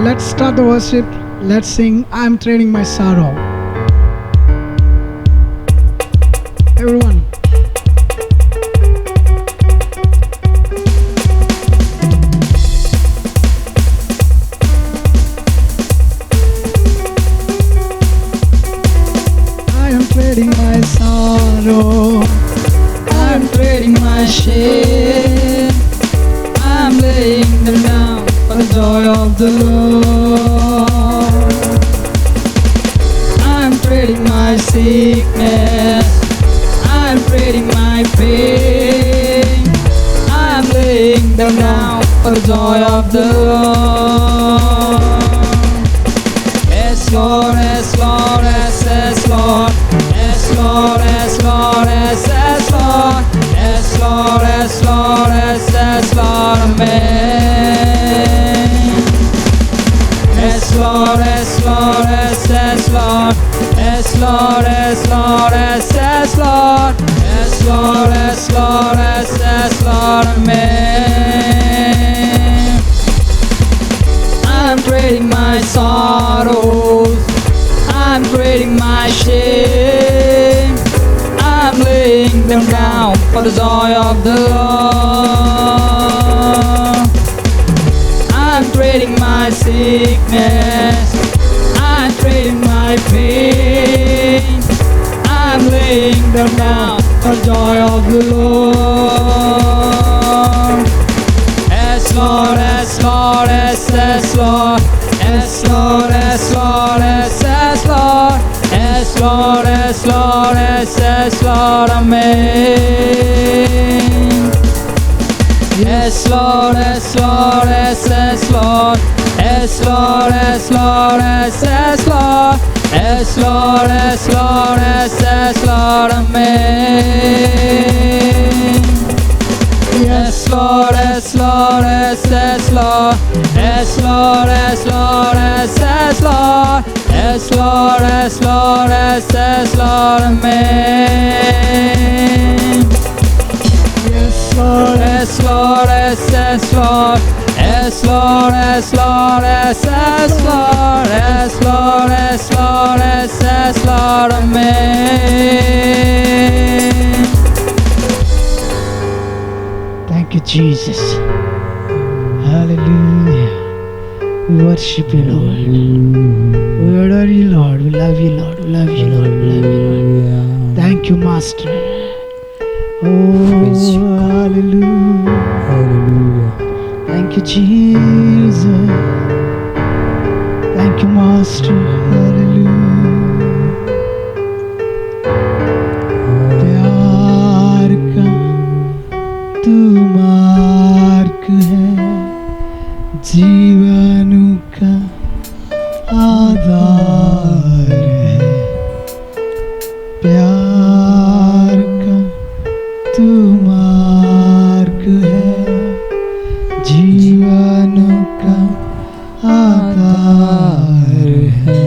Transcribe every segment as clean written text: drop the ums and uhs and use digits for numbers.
let's start the worship. Let's sing I'm Trading My Sorrow. Everyone. I am trading my sorrow. I'm trading my shame. I'm laying them down for the joy of the Lord. I'm trading my sickness. I'm trading my pain. I'm laying them down for the joy of the Lord. Yes, Lord, yes, Lord, yes, yes, Lord. Yes, Lord, yes, Lord, yes, yes, Lord. Yes, Lord, yes, Lord, yes, yes, Lord, amen. Yes, Lord, yes, Lord, yes, yes, Lord. Yes, Lord, yes, Lord, yes, yes, Lord. Yes, Lord, yes, Lord, yes, yes, Lord, amen. I'm trading my sorrows. I'm trading my shame. I'm laying them down for the joy of the Lord. I'm trading my sickness. I'm trading my pain. I'm laying them down for the joy of the Lord. Yes, Lord, yes, Lord, yes, yes, Lord. Yes, Lord, yes, Lord, yes, yes, Lord. Yes, Lord, yes, Lord, yes, yes, Lord, amen. Yes, Lord, yes, Lord, yes, yes, Lord. Yes, Lord, yes, Lord, yes, yes, Lord. Yes, Lord, yes, Lord, yes, yes, Lord, amen. Yes, Lord, yes, Lord, yes, yes, Lord. Yes, Lord, yes, Lord, yes, yes, Lord. Yes, Lord, yes, Lord, yes, yes, Lord, amen. Yes, Lord, yes, Lord, yes, yes, Lord. Yes, Lord, yes, Lord, yes, yes, Lord. Yes, Lord, yes, Lord, yes, yes, Lord, amen. Thank you, Jesus. Hallelujah. We worship you, Lord. We adore you, Lord. We love you, Lord. We love you, Lord. We love you, Lord. Thank you, Master. Oh, hallelujah. Hallelujah. Thank you, Jesus. Thank you, Master. Hallelujah. प्यार का तू मार्ग है, जीवन का आधार है। प्यार का तू मार्ग है, जीवन का आधार है।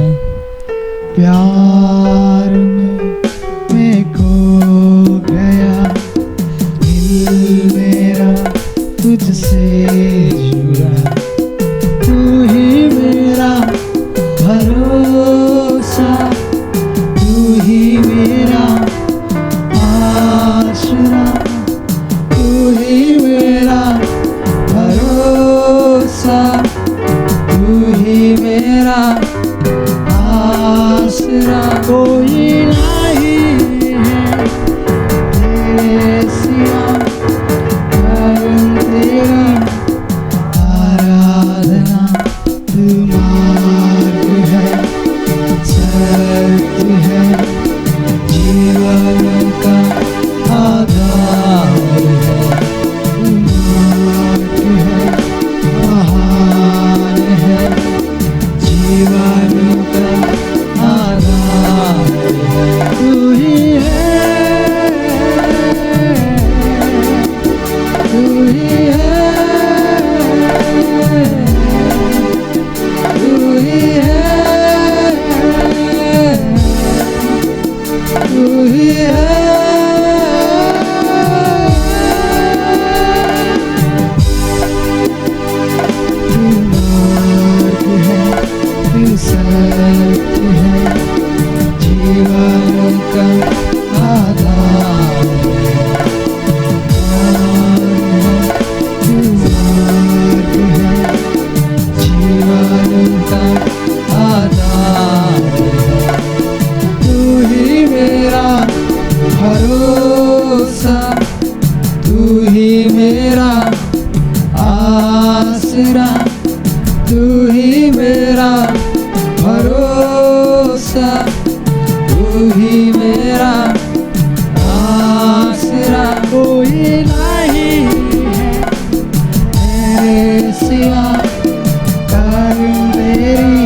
ही मेरा आसरा, तू ही मेरा भरोसा, तू ही मेरा आसरा। कोई नहीं है मेरे सिवा, करूं तेरी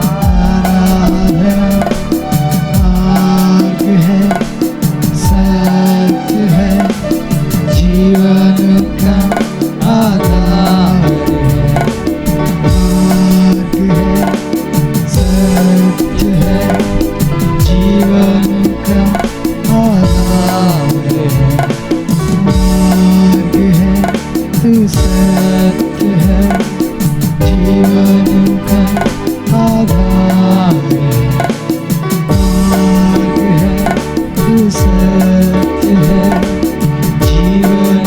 आराधना। मार्ग है, सत्य है, जीवन का आधार है। मार्ग है, सत्य है, जीवन का आधार है। मार्ग है, तू सत्य है, जीवन का आधार है। मार्ग है, तू सत्य है, जीवन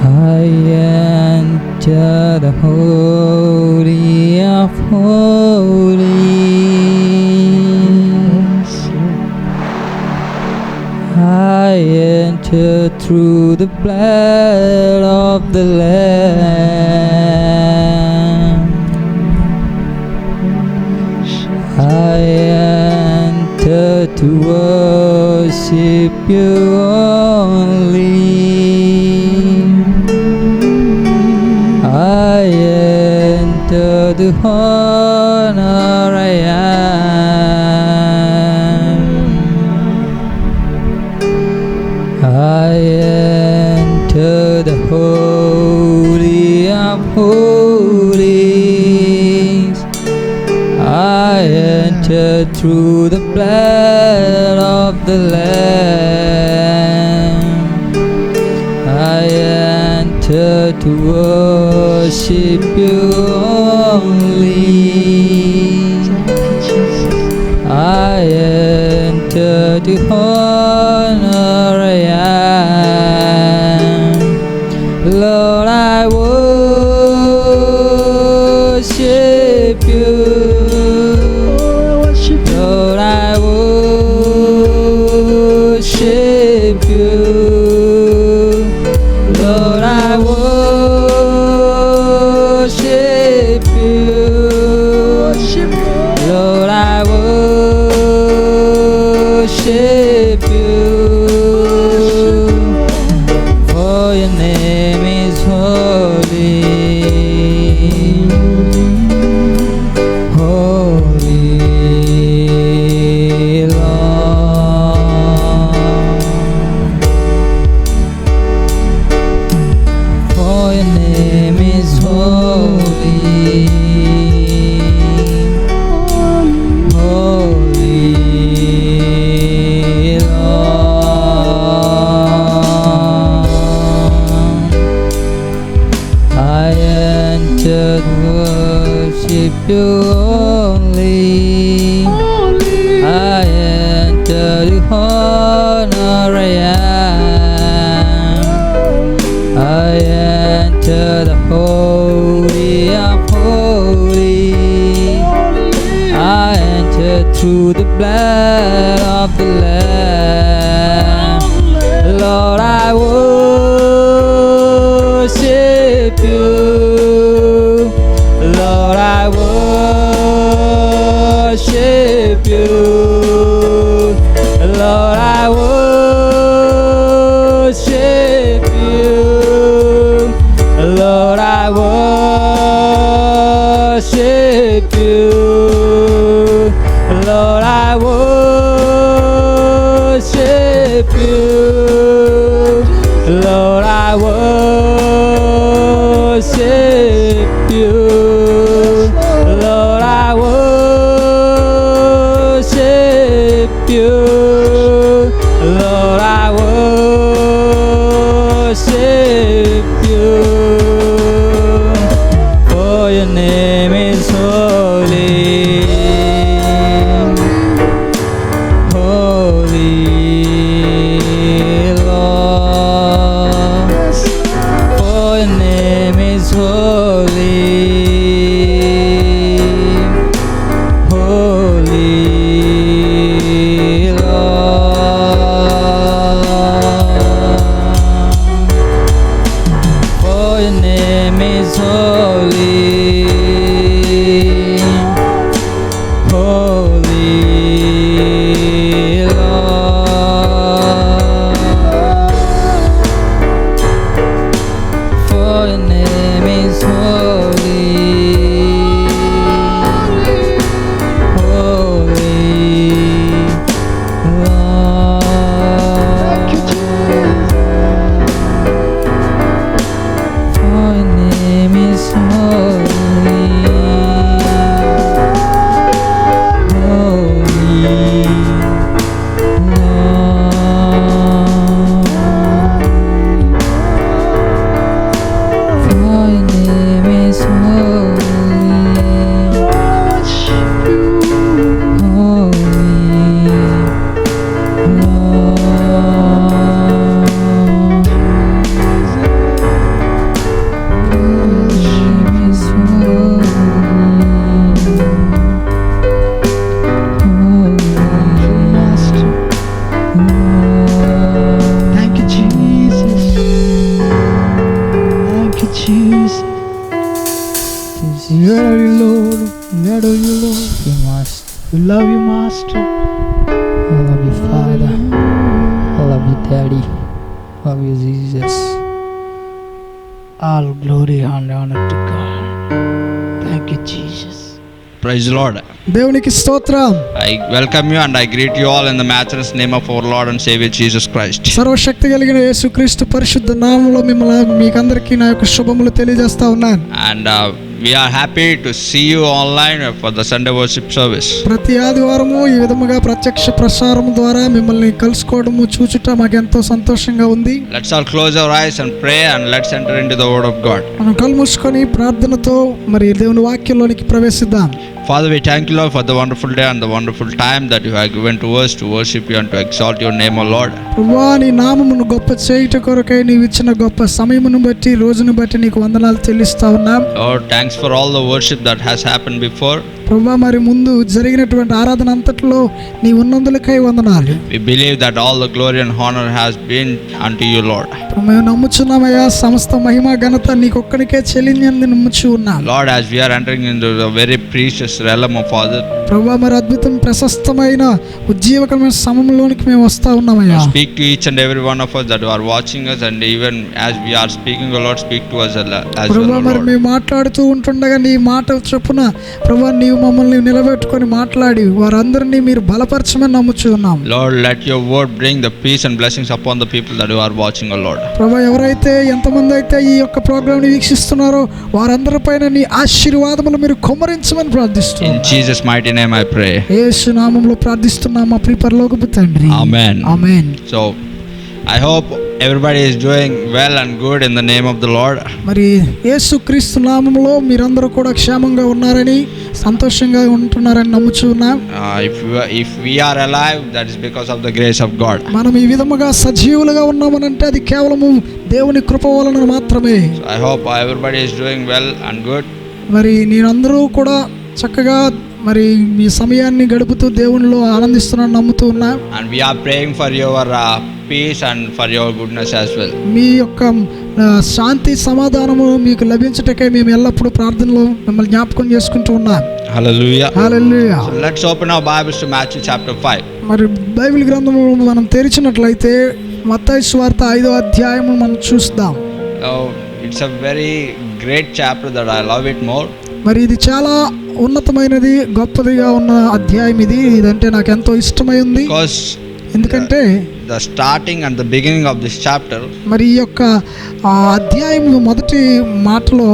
I enter the Holy of Holies. I enter through the blood of the Lamb. I enter to worship you only. I enter the honor I am. I enter the Holy of Holies. I enter through the blood of the Lamb. I enter to worship you only. I enter to honor I am. Lord, I worship you. Lord, I worship you. Lord, I worship you. only. I enter the honor I am. I enter the holy of holy. I enter through the blood of the Lamb. Lord, I worship you. Lord, I worship you. Lord, I worship you. Lord, I worship you. Lord, I worship you. Lord, I worship you. Lord, I worship you. Lord, I worship you. For your name is holy. Holy Lord. For your name is holy. Holy Lord. For your name is holy. Holy Lord. For your name is holy. Holy Lord. For your name is holy. Holy Lord. For your name is holy. Holy Thank you, Jesus. Thank you, Jesus. Where are you, Lord? Where are you, Lord? You must. We love you, Master. I love you, Father. I love you, Daddy. I love you, Jesus. All glory and honor to God. Thank you, Jesus. Praise the Lord. దేవునికి స్తోత్రం. I welcome you and I greet you all in the matchless name of our Lord and Savior Jesus Christ. సర్వశక్తి కలిగిన యేసుక్రీస్తు పరిశుద్ధ నామములో మిమ్మల్ని మీకందరికీ నా యొక్క శుభములు తెలియజేస్తా ఉన్నాను. And we are happy to see you online for the Sunday worship service. ప్రతి ఆదివారము ఈ విధముగా ప్రత్యక్ష ప్రసారం ద్వారా మిమ్మల్ని కలుసుకోవడము చూచుట మాకెంతో సంతోషంగా ఉంది. Let's all close our eyes and pray and let's enter into the word of God. మనం కళ్ళు మూసుకొని ప్రార్థనతో మరి దేవుని వాక్యంలోనికి ప్రవేశిద్దాం. Father, we thank you, Lord, for the wonderful day and the wonderful time that you have given to us to worship you and to exalt your name, O Lord. ప్రభువా, నీ నామమును గొప్ప చేయుట కొరకై నీవు ఇచ్చిన గొప్ప సమయమును బట్టి రోజును బట్టి నీకు వందనాలు చెల్లిస్తా ఉన్నాం. Lord, thanks for all the worship that has happened before. ప్రభువా, మరి ముందు జరిగినటువంటి ఆరాధన అంతట్లో నీ ఉన్నందులకై వందనాలు. We believe that all the glory and honor has been unto you, Lord. మేము నమ్ముచున్నామయ్యా, సమస్త మహిమ ఘనత నీకొక్కడికే చెల్లిందని నమ్ముచు ఉన్నాం. Lord, as we are entering into the very precious realm of Father, ప్రభువా, మరి అద్భుతం ప్రశస్తమైన ఉజ్జీవకరమైన సమయంలోనికి మేము వస్తా ఉన్నామయ్యా. speak to each and every one of us that are watching us, and even as we are speaking, O Lord, speak to us as ప్రభువా, well, మరి Lord. మేము మాట్లాడుతూ ఉంటుండగా నీ మాట చొప్పున ప్రభువా నీవు మమ్మల్ని నిలబెట్టుకొని మాట్లాడి వారందరినీ మీరు బలపరచమని నమ్ముచు ఉన్నాం. Lord, let your word bring the peace and blessings upon the people that you are watching, O Lord. ప్రభువా, ఎవరైతే ఎంతమంది అయితే ఈ యొక్క ప్రోగ్రామ్ ని వీక్షిస్తున్నారో వారందరిపైన నీ ఆశీర్వాదములు మీరు కుమ్మరించమని ప్రార్థిస్తున్నాం. In Jesus' mighty name I pray. యేసు నామములో ప్రార్థిస్తున్నాం మా ప్రియ పరలోకపు తండ్రి. Amen. Amen. So, I hope everybody is doing well and good in the name of the Lord. మరి యేసుక్రీస్తు నామములో మీరందరూ కూడా క్షేమంగా ఉన్నారని సంతోషంగా ఉంటున్నారని నమ్ముచున్నాం. If we are alive, that is because of the grace of God. మనం ఈ విధముగా సజీవులుగా ఉన్నామనంటే అది కేవలము దేవుని కృప వలన మాత్రమే. So I hope everybody is doing well and good. మరి నేనందరూ కూడా చక్కగా మరి మీ సమయాన్ని గడుపుతూ దేవునిలో ఆనందిస్తున్నాను నమ్ముతూ ఉన్నా. And we are praying for your peace and for your goodness as well. మీ యొక్క శాంతి సమాధానము మీకు లభించుటకై మేము ఎల్లప్పుడూ ప్రార్థనలో మిమ్మల్ని జ్ఞాపకం చేసుకుంటూ ఉన్నాం. Hallelujah. Hallelujah. So let's open our Bibles to Matthew chapter 5. మరి బైబిల్ గ్రంథము మనం తెరిచినట్లయితే మత్తయి సువార్త 5వ అధ్యాయము మనం చూద్దాం. It's a very great chapter that I love it more. మరి ఇది చాలా ఉన్నతమైనది, గొప్పదిగా ఉన్న అధ్యాయం ఇది. ఇదంటే నాకు ఎంతో ఇష్టమై ఉంది. ఎందుకంటే the starting and the beginning of this chapter, మరి ఈ యొక్క అధ్యాయం మొదటి మాటలో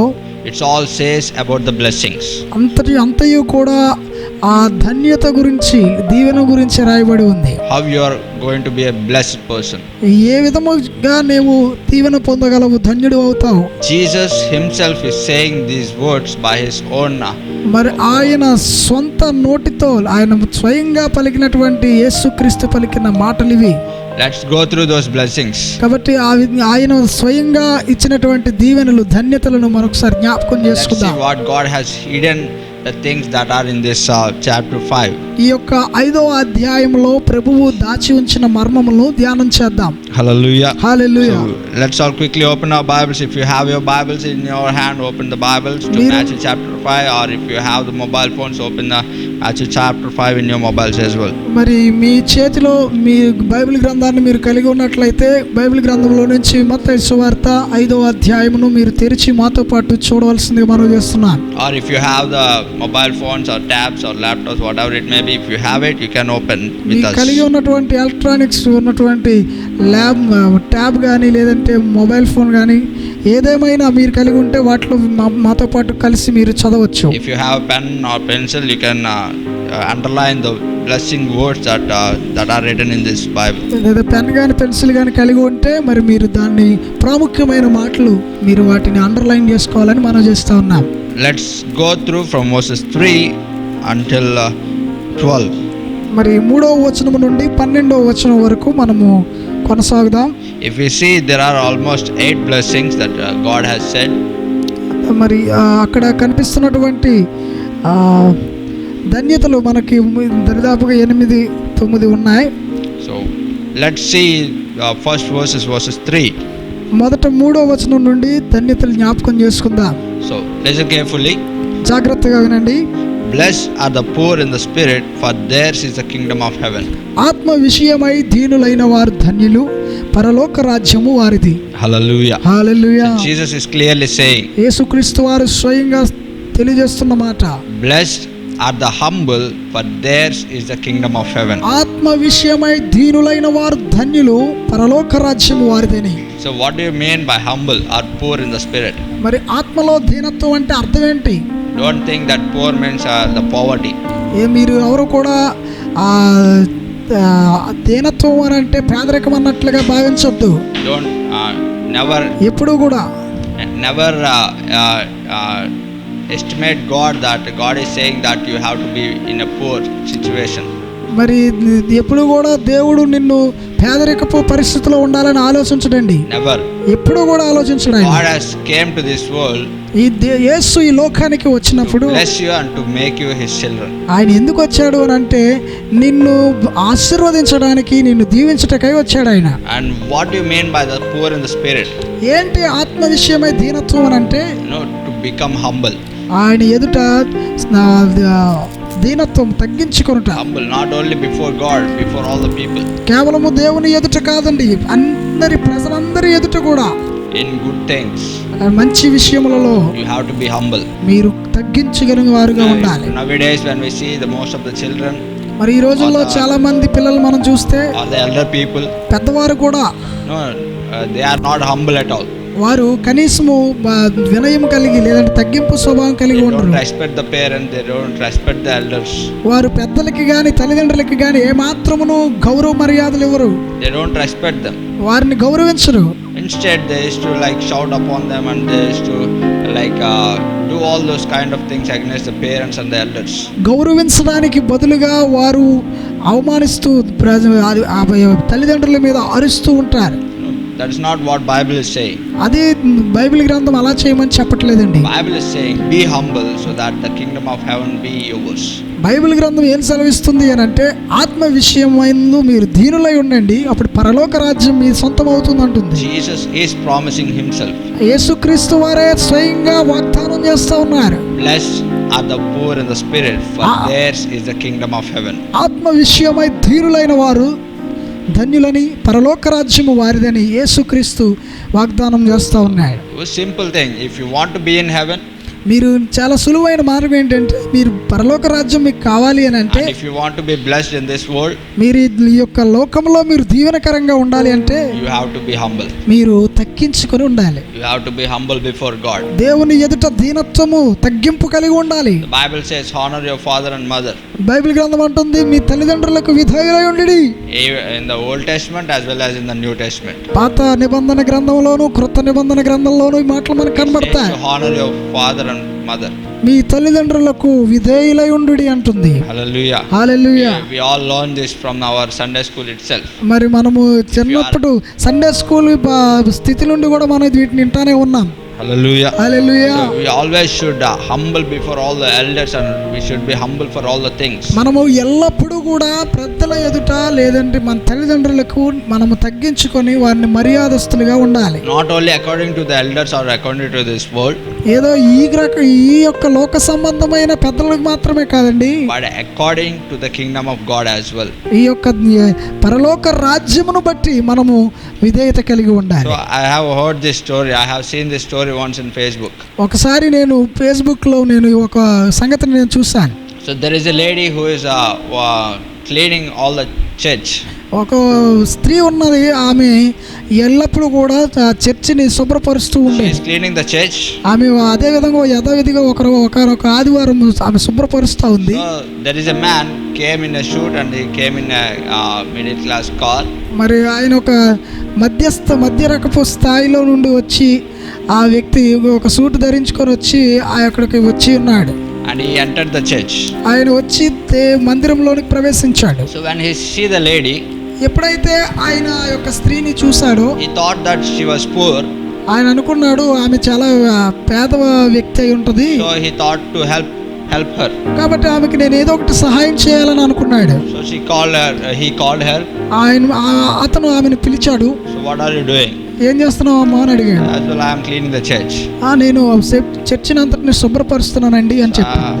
it's all says about the blessings. అంతయు కూడా ఆ ధన్యత గురించి, దీవెన గురించి రాయబడి ఉంది. How you are going to be a blessed person. ఏ విధముగా నీవు దీవెన పొందగలవు, ధన్యుడు అవుతావు. Jesus himself is saying these words by his own. మరి ఆయన సొంత నోటితో ఆయన స్వయంగా పలికినటువంటి యేసుక్రీస్తు పలికిన మాటలు ఇవి. Let's go through those blessings. కాబట్టి ఆయన స్వయంగా ఇచ్చినటువంటి దీవెనలు, ధన్యతలను మరొకసారి జ్ఞాపకం చేసుకుందాం. Let's see what God has hidden, the things that are in this chapter 5. ఈ యొక్క 5వ అధ్యాయంలో ప్రభువు దాచి ఉంచిన మర్మములను ధ్యానం చేద్దాం. Hallelujah. Hallelujah. So let's all quickly open our Bibles. If you have your Bibles in your hand, open the Bibles to Matthew chapter 5, or if you have the mobile phones, open the Matthew chapter 5 in your mobiles as well. మరి మీ చేతిలో మీ Bible గ్రంథాన్ని మీరు కలిగి ఉన్నట్లయితే Bible గ్రంథంలో నుంచి మత్తయి సువార్త 5వ అధ్యాయమును మీరు తెరిచి మాతో పాటు చూడవలసిందిగా మనం చేస్తున్నాం. Or if you have the mobile phones or tabs or laptops, whatever it may be, if you have it, you can open with us. కలిగి ఉన్నటువంటి ఎలక్ట్రానిక్స్ ఉన్నటువంటి ట్యాబ్ కానీ లేదంటే మొబైల్ ఫోన్ కానీ ఏదేమైనా మీరు కలిగి ఉంటే వాటిలో మాతో పాటు కలిసి మీరు చదవచ్చు. If you have pen or pencil, you can underline the blessing words that are written in this Bible. లేదా పెన్ కానీ పెన్సిల్ కానీ కలిగి ఉంటే మరి మీరు దాన్ని ప్రాముఖ్యమైన మాటలు మీరు వాటిని అండర్లైన్ చేసుకోవాలని మనం చేస్తూ ఉన్నాం. Let's go through from verses 3 until 12. మరి 3వ వచనం నుండి 12వ వచనం వరకు మనము కొనసాగుదాం. If we see, there are almost 8 blessings that God has said. మరి అక్కడ కనిపిస్తున్నటువంటి ధన్యతలు మనకి దరిదాపుగా 8-9 ఉన్నాయి. So let's see first verses 3. మొదట 3వ వచనం నుండి ధన్యతలు జ్ఞాపకం చేసుకుందాం. So listen carefully. జాగ్రత్తగా వినండి. Blessed are the poor in the spirit, for theirs is the kingdom of heaven. ఆత్మ విషయమై దీనులైన వారు ధన్యులు, పరలోక రాజ్యము వారిది. Hallelujah. Hallelujah. So Jesus is clearly saying, యేసుక్రీస్తు వారు స్వయంగా తెలియజేస్తున్న మాట, blessed are the humble, for theirs is the kingdom of heaven. ఆత్మ విషయమై దీనులైన వారు ధన్యులు, పరలోక రాజ్యము వారిదని. So what do you mean by humble or poor in the spirit? మరి ఆత్మలో దీనత్వం అంటే అర్థం ఏంటి? Don't think that poor means the poverty. మీరు ఎవరు కూడా దీనత్వం అని అంటే పేదరికం అన్నట్లుగా భావించొద్దు. Don't ఎప్పుడు కూడా estimate God that God is saying that you have to be in a poor situation. మరి ఎప్పుడు కూడా దేవుడు నిన్ను పేదరికపు పరిస్థితిలో ఉండాలని ఆలోచించడండి. Never. ఎప్పుడు కూడా ఆలోచించడం. God has came to this world. యేసు ఈ లోకానికి వచ్చినప్పుడు bless you and to make you his children. ఆయన ఎందుకు వచ్చాడు అని అంటే నిన్ను ఆశీర్వదించడానికి, నిన్ను దీవించటకై వచ్చాడు ఆయన. And what do you mean by the poor in the spirit? ఏంటి ఆత్మ విషయమై దీనత్వం అని అంటే? To become humble. ఆయన ఎదుట దీనత్వం తగ్గించుకొనుట. Humble not only before God, before all the people. కేవలము దేవుని ఎదుట కాదండి, అందరి ప్రజలందరి ఎదుట కూడా. In good things, మంచి విషయములలో you have to be humble. మీరు తగ్గించగలిగిన వారుగా ఉండాలి. Nowadays when we see the most of the children, మరి ఈ రోజుల్లో చాలా మంది పిల్లలు మనం చూస్తే, or the elder people, పెద్దవారు కూడా they are not humble at all. వారు కనీసము వినయం కలిగి లేదంటే తగ్గింపు స్వభావం కలిగి ఉండరు. They don't respect the parents, they don't respect the elders. వారు పెద్దలకి గాని తల్లిదండ్రులకి గాని ఏ మాత్రమును గౌరవ మర్యాదలు ఇవ్వరు. They don't respect them. వారిని గౌరవించరు. Instead they used to shout upon them, and they used to do do all those kind of things against the parents and the elders. గౌరవించడానికి బదులుగా వారు అవమానిస్తూ తల్లిదండ్రుల మీద అరుస్తూ ఉంటారు. That is not what Bible is saying. అదే Bible గ్రంథం అలా చేయమని చెప్పట్లేదండి. Bible is saying be humble so that the kingdom of heaven be yours. Bible గ్రంథం ఏం సెలవిస్తుంది అని అంటే ఆత్మ విషయమైందు మీరు దీనులై ఉండండి, అప్పుడు పరలోక రాజ్యం మీ సొంతం అవుతుంది అంటుంది. Jesus is promising himself. యేసుక్రీస్తు వారే స్వయంగా వాగ్దానం చేస్తూ ఉన్నారు. Blessed are the poor in the spirit, for theirs is the kingdom of heaven. ఆత్మ విషయమై దీనులైన వారు ధన్యులని, పరలోక రాజ్యము వారిదని యేసుక్రీస్తు వాగ్దానం చేస్తూ ఉన్నాడు. Simple thing, if you want to be in heaven, మీరు చాలా సులువైన మార్గం ఏంటంటే మీరు పరలోక రాజ్యం మీకు కావాలి అని అంటే, if you want to be blessed in this world, మీరు ఈ యొక్క లోకంలో మీరు దీవెనకరంగా ఉండాలి అంటే you have to be humble. మీరు తగ్గించుకొని ఉండాలి. You have to be humble before God. దేవుని ఎదుట దీనత్వము, తగ్గింపు కలిగి ఉండాలి. The Bible says honor your father and mother. Bible గ్రంథం అంటుంది మీ తల్లిదండ్రులకు విధేయులై ఉండండి. In the Old Testament as well as in the New Testament. పాత నిబంధన గ్రంథంలోను క్రొత్త నిబంధన గ్రంథంలోను ఈ మాటలు మనకు కనబడతాయి. Honor your father and mother. మీ తల్లిదండ్రులకు విధేయులై ఉండుడి అంటుంది. Hallelujah. Hallelujah. We all learn this from our Sunday school itself. మరి మనము చిన్నప్పుడు సండే స్కూల్ స్థితి నుండి కూడా మనం వీటిని వింటానే ఉన్నాం. Hallelujah. Hallelujah. So we always should humble before all the elders and we should be humble for all the things. మనము ఎల్లప్పుడూ కూడా పెద్దల ఎదుట లేదంటే మన తల్లిదండ్రులకు మనము తగ్గించుకొని వారిని మర్యాదస్తులుగా ఉండాలి. Not only according to the elders or according to this world. ఏదో ఈ యొక్క లోక సంబంధమైన పెద్దలకు మాత్రమే కాదండి, but according to the kingdom of God as well. ఈ యొక్క పరలోక రాజ్యమును బట్టి మనము విధేయత కలిగి ఉండాలి. So I have heard this story. I have seen this story once in Facebook. ఒకసారి నేను ఫేస్బుక్లో నేను ఒక సంగతిని నేను చూశాను. So there is a lady who is cleaning all the church. ఒక స్త్రీ ఉన్నది, ఆమె ఎల్లప్పుడూ కూడా చర్చిని శుభ్రపరుస్తూ She ఉండేది. is cleaning the church. ఆమె అదే విధంగా యథావిధిగా ఒక ఆదివారం ఆమె శుభ్రపరుస్తూ ఉంది. So there is a man came in a suit and he came in a middle class car. మరి ఆయన ఒక మధ్య రకపు స్థాయిలో నుండి వచ్చి ఆ వ్యక్తి ఒక సూట్ ధరించుకొని వచ్చి అక్కడికి వచ్చి ఉన్నాడు. And he entered the church. ఆయన వచ్చి మందిరంలోనికి ప్రవేశించాడు. So when he see the lady, ఎప్పుడైతే ఆయన ఆ యొక్క స్త్రీని చూశాడో he thought that she was poor. ఆయన అనుకున్నాడు ఆమె చాలా పేద వ్యక్తి అయి ఉంటుంది. So he thought to help her. కాబట్టి ఆమెకి నేను ఏదో ఒకటి సహాయం చేయాలని అనుకున్నాడు. So he called her. అతను ఆమెను పిలిచాడు. So what are you doing? ఏం చేస్తున్నావు అమ్మా అని అడిగాడు. As well I am cleaning the church. నేను చర్చిని అంతటిని శుభ్రపరుస్తున్నానండి అని చెప్పాను.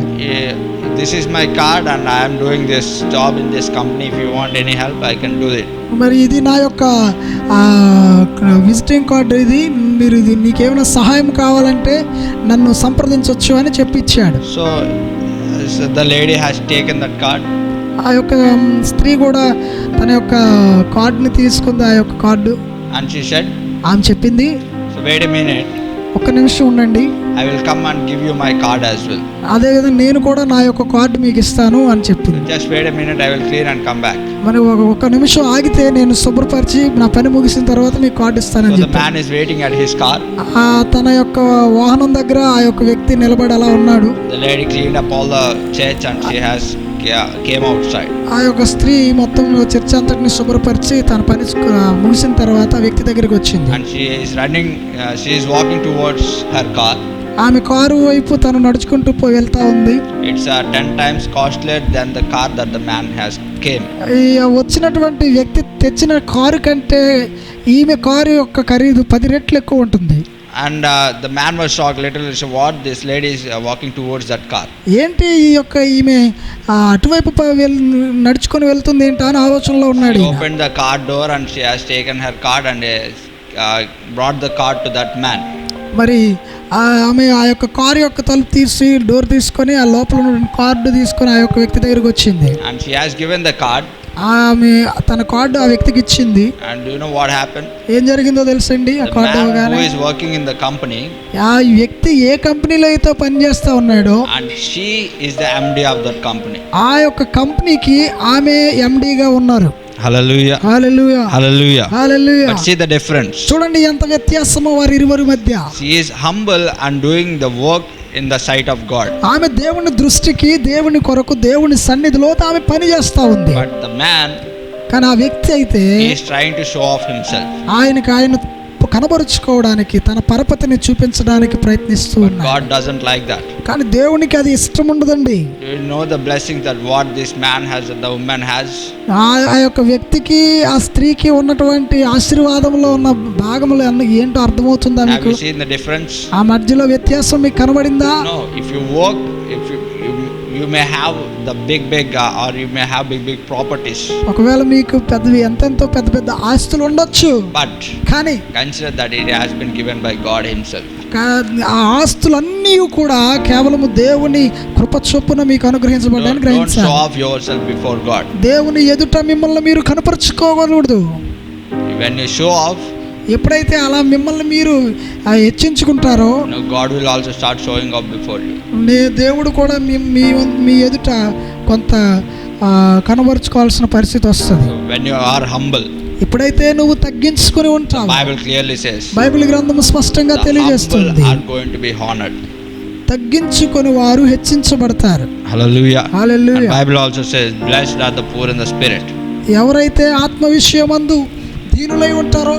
This is my card and I am doing this job in this company. If you want any help I can do it. మరి ఇది నా యొక్క విజిటింగ్ కార్డు, ఇది మీరు ఇది నీకేమైనా సహాయం కావాలంటే నన్ను సంప్రదించవచ్చు అని చెప్పిచ్చాడు. So the lady has taken that card. ఆ యొక్క స్త్రీ కూడా తన యొక్క కార్డుని తీసుకుంది, ఆ యొక్క కార్డు. And she said, ఆమె చెప్పింది, so wait a minute, ఒక్క నిమిషం ఉండండి, I will come and give you my card as well. అదే విధంగా నేను కూడా నా యొక్క కార్డు మీకు ఇస్తాను అని చెప్పింది. Just wait a minute, I will clean and come back. మరి ఒక్క నిమిషం ఆగితే నేను శుభ్రపరిచి నా పని ముగిసిన తర్వాత మీకు కార్డు ఇస్తానని So the చెప్పాను. man is waiting at his car. తన యొక్క వాహనం దగ్గర ఆ యొక్క వ్యక్తి నిలబడి అలా ఉన్నాడు. The lady cleaned up all the church and she came outside. ఆ యొక్క స్త్రీ మొత్తం చర్చ్ అంతటిని శుభ్రపరిచి తన పని ముగిసిన తర్వాత ఆ వ్యక్తి దగ్గరికి వచ్చింది. And she is walking towards her car. ఆమె కారు వైపు తను నడుచుకుంటూ వెళ్తా ఉంది. It's 10 times costlier than the car that the man has came. ఈ వచ్చినటువంటి వ్యక్తి తెచ్చిన కారు కంటే ఈమె కారు యొక్క ఖరీదు 10 రెట్లు ఎక్కువ ఉంటుంది. And the man was shocked literally. So what, this lady is walking towards that car. ఏంటి ఈ యొక్క ఈమె అటువైపు నడుచుకొని వెళ్తుంది ఏంటా అని ఆలోచనలో ఉన్నాడు. She opened the car door and she has taken her card and brought the card to that man. మరి ఆమె ఆ యొక్క కారు యొక్క తలుపు తీసి డోర్ తీసుకొని ఆ లోపల ఉన్న కార్డు తీసుకొని ఆ యొక్క వ్యక్తి దగ్గరికి వచ్చింది. And she has given the card. ఆమె తన కార్డు ఆ వ్యక్తికి ఇచ్చింది. And do you know what happened? ఏం జరిగిందో తెలుసండి? ఆ కార్డు The man అవగానే who is working in the company, ఆ వ్యక్తి ఏ కంపెనీలో అయితే పనిచేస్తా ఉన్నాడో, and she is the MD of that company. ఆ యొక్క కంపెనీకి ఆమె ఎండీగా ఉన్నారు. Hallelujah. Hallelujah. Hallelujah. Hallelujah. But see the difference. చూడండి ఎంత వ్యత్యాసమో వారి ఇరువురి మధ్య. She is humble and doing the work in the sight of God. ఆమె దేవుని దృష్టికి, దేవుని కొరకు, దేవుని సన్నిధిలో ఆమె పని చేస్తా ఉంది. But the man, కానీ ఆ వ్యక్తి అయితే he is trying to show off himself. ఆయన కనబరుచుకోవడానికి, తన పరపతిని చూపించడానికి ప్రయత్నిస్తూ ఉన్నాడు. God doesn't like that. కానీ దేవునికి అది ఇష్టం ఉండదండి. Do you know the blessing that what this man has and the woman has? ఆ యొక్క వ్యక్తికి, ఆ స్త్రీకి ఉన్నటువంటి ఆశీర్వాదంలో ఉన్న భాగములు ఏంటో అర్థమవుతుందా Have మీకు? you seen the difference? ఆ మధ్యలో వ్యత్యాసం మీకు కనబడిందా? No. If you work, you may have the big or you may have big properties. ఒకవేళ మీకు పెద్దవి ఎంతెంతో పెద్ద ఆస్తులు ఉండొచ్చు. But కానీ consider that it has been given by God himself. ఆ ఆస్తులన్నీ కూడా కేవలము దేవుని కృప చొప్పున మీకు అనుగ్రహించబడ్డాయని Don't గ్రహించాలి. show off yourself before God. దేవుని ఎదుట మిమ్మల్ని మీరు కనపరుచుకోకూడదు. When you show off, ఎప్పుడైతే అలా మిమ్మల్ని మీరు హెచ్చించుకుంటారో, God will also start showing off before you. దేవుడు కూడా మీ ఎదుట కొంత కనబరుచుకోవాల్సిన పరిస్థితి వస్తుంది. When you are humble, ఎప్పుడైతే నువ్వు తగ్గించుకుని ఉంటావు, Bible clearly says, బైబిల్ గ్రంథము స్పష్టంగా the తెలియజేస్తుంది, humble are going to be honored. తగ్గించుకొని వారు హెచ్చించబడతారు. Hallelujah. Hallelujah. And Bible also says, blessed are the poor in the spirit. ఎవరైతే ఆత్మ విషయమందు దీనులై ఉంటారో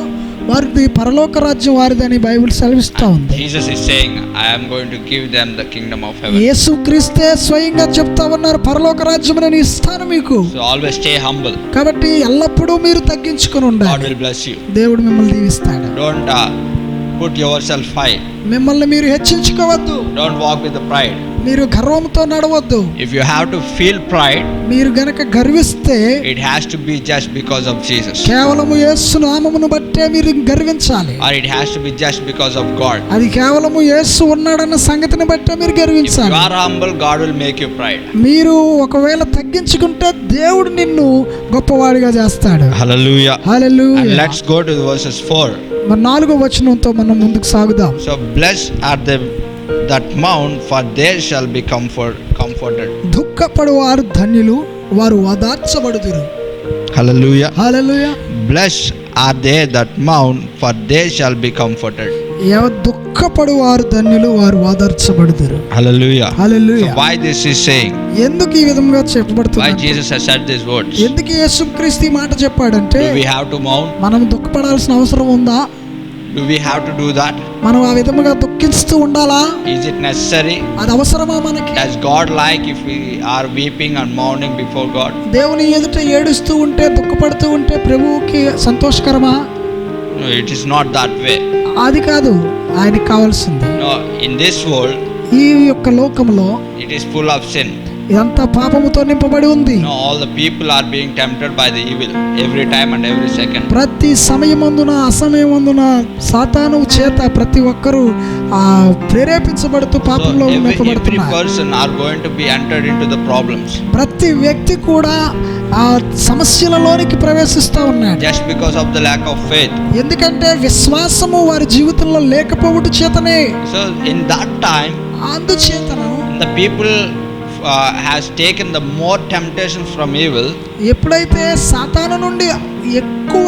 వారి పరలోక రాజ్యం వారిదని బైబిల్ సెలవిస్తూ ఉంది. Jesus is saying, I am going to give them the kingdom of heaven. యేసుక్రీస్తే స్వయంగా చెప్తా ఉన్నారు, పరలోక రాజ్యం నేను ఇస్తాను మీకు. So always stay humble. కాబట్టి ఎల్లప్పుడూ మీరు తగ్గించుకొని God ఉండాలి. will bless you. దేవుడు మిమ్మల్ని దీవిస్తాడు. Don't put yourself high. మిమ్మల్ని మీరు హెచ్చించుకోవద్దు. Don't walk with the pride. మీరు గర్వంతో నడవద్దు. If you have to feel pride, మీరు గనక గర్విస్తే it has to be just because of Jesus. కేవలము యేసు నామమును బట్టే మీరు గర్వించాలి. Or it has to be just because of God. అది కేవలము యేసు ఉన్నాడన్న సంగతిని బట్టే మీరు If గర్వించాలి. you are humble, God will make you pride. మీరు ఒకవేళ తగ్గించుకుంటే దేవుడు నిన్ను గొప్పవాడిగా చేస్తాడు. Hallelujah. Hallelujah. And let's go to verses 4. మరి 4వ వచనంతో మనం ముందుకు సాగుదాం. So blessed are them that mourn, for they shall be comforted. దుఃఖపడువారు ధన్యులు, వారు ఓదార్చబడుదురు. Hallelujah. Hallelujah. Blessed are they that mourn, for they shall be comforted. దుఃఖపడువారు ధన్యులు, వారు ఓదార్చబడుదురు. Hallelujah. Hallelujah. So why this is saying? ఎందుకు ఈ విధంగా Why చెప్పబడుతుంది? Jesus has said these words? ఎందుకు యేసుక్రీస్తు ఈ మాట చెప్పాడంటే, Do we have to mourn? మనం దుఃఖపడాల్సిన అవసరం ఉందా? Do we have to do that? మనం ఆ విధముగా దుఃఖిస్తూ ఉండాలా? Is it necessary? అది అవసరమా మనకి? Does God like if we are weeping and mourning before God? దేవుని ఎదుట ఏడుస్తూ ఉంటే, దుఃఖపడుతూ ఉంటే ప్రభువుకి సంతోషకరమా? No, it is not that way. అది కాదు ఆయనకి కావాల్సింది. No, in this world, ఈ యొక్క లోకంలో it is full of sin. ఇదంతా పాపముతో నింపబడి ఉంది. No, all the people are being tempted by the evil every time and every second. ప్రతి సమయమందున అసమయమందున సాతాను చేత ప్రతి ఒక్కరూ ప్రేరేపించబడుతూ So పాపంలో every నింపబడుతున్నారు. person are going to be entered into the problems ప్రతి వ్యక్తి కూడా ఆ సమస్యలలోనికి ప్రవేశిస్తూ ఉన్నాడు. just because of the lack of faith. ఎందుకంటే విశ్వాసము వారి జీవితంలో లేకపోవడం చేతనే. So in that time, అందుచేతను the people has taken the more temptations from evil. ఎప్పుడైతే సాతాను నుండి ఎక్కువ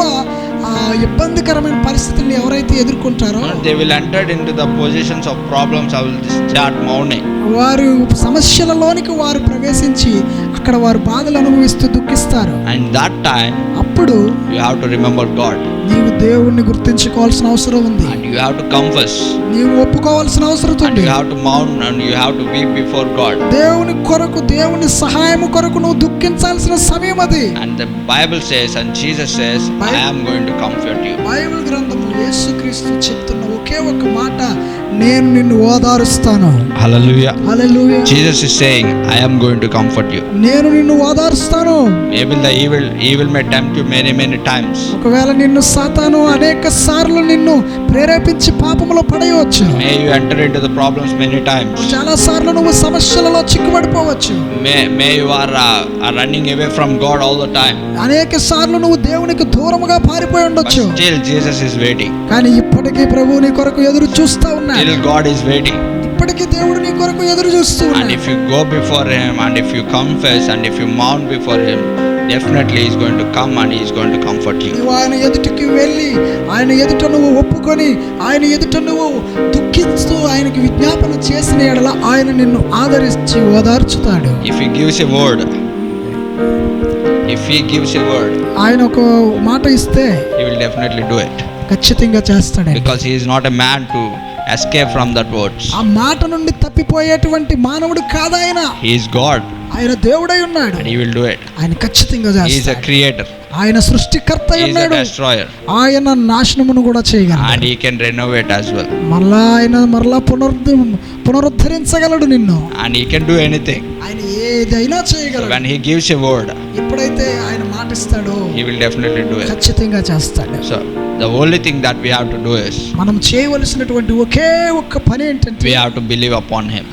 ఇబ్బందికరమైన పరిస్థితులను ఎవరైతే ఎదుర్కొంటారో, they will enter into the positions of problems. I will start mourning. వారు సమస్యలలోనికి వారు ప్రవేశించి అక్కడ వారు బాధలు అనుభవిస్తూ దుఃఖిస్తారు. And that time, అప్పుడు you have to remember God. నీవు దేవుణ్ణి గుర్తించుకోవాల్సిన అవసరం ఉంది. And you have to confess. నీవు ఒప్పుకోవాల్సిన అవసరం And ఉంది. you have to mourn and you have to weep before God. దేవుని కొరకు, దేవుని సహాయము కొరకు నువ్వు దుఃఖించాల్సిన సమయం అది. And the Bible says, and Jesus says, I am going to comfort you. Bible గ్రంథము యేసుక్రీస్తు చెప్తున్న ఒకే ఒక మాట, నేను నిన్ను ఓదారుస్తాను. Hallelujah. Hallelujah. Jesus is saying, I am going to comfort you. నేను నిన్ను ఓదారుస్తాను. Maybe the evil may tempt you many times. ఒకవేళ నిన్ను సాతాను అనేక సార్లు నిన్ను ప్రేరేపించి పాపములో పడేయవచ్చు. May you enter into the problems many times. చాలా సార్లు నువ్వు సమస్యలలో చిక్కుబడిపోవచ్చు. May you are running away from God all the time. అనేక సార్లు నువ్వు దేవునికి దూరముగా పారిపోయి But ఉండొచ్చు. still Jesus is waiting. కానీ ఇప్పటికీ ప్రభువు నీ కొరకు ఎదురు చూస్తా ఉన్నాడు. Still God is waiting. ఇప్పటికీ దేవుడు నీ కొరకు ఎదురు చూస్తూ And ఉన్నాడు. if you go before Him, and if you confess, and if you mourn before Him, definitely He is going to come and He is going to comfort you. నీవు ఆయన ఎదుటికి వెళ్ళి ఆయన ఎదుట నువ్వు ఒప్పుకొని ఆయన ఎదుట నువ్వు దుఃఖిస్తూ ఆయనకి విజ్ఞాపన చేసిన యెడల ఆయన నిన్ను ఆదరించి ఓదార్చుతాడు. If He gives a word, ఆయన ఒక మాట ఇస్తే He will definitely do it. ఖచ్చితంగా చేస్తాడు. Because He is not a man to escape from that words. ఆ మాట నుండి తప్పిపోయేటువంటి మానవుడు కాదు ఆయన. He is God. ఆయన దేవుడై ఉన్నాడు. And He will do it. ఆయన ఖచ్చితంగా చేస్తాడు. He is a creator. ఆయన సృష్టికర్త He is a ఉన్నాడు. destroyer. ఆయన నాశనమును కూడా చేయగలడు. And He can renovate as well. మరలా పునరుద్ధరించగలడు నిన్ను. And He can do anything. ఆయన ఏదైనా చేయగలడు. When He gives a word, ఎప్పుడైతే ఆయన మాట ఇస్తాడో He will definitely do it. ఖచ్చితంగా చేస్తాడు. So the only thing that we have to do is మనం చేయవలసినటువంటి ఒకే ఒక్క పని ఏంటంటే we have to believe upon Him.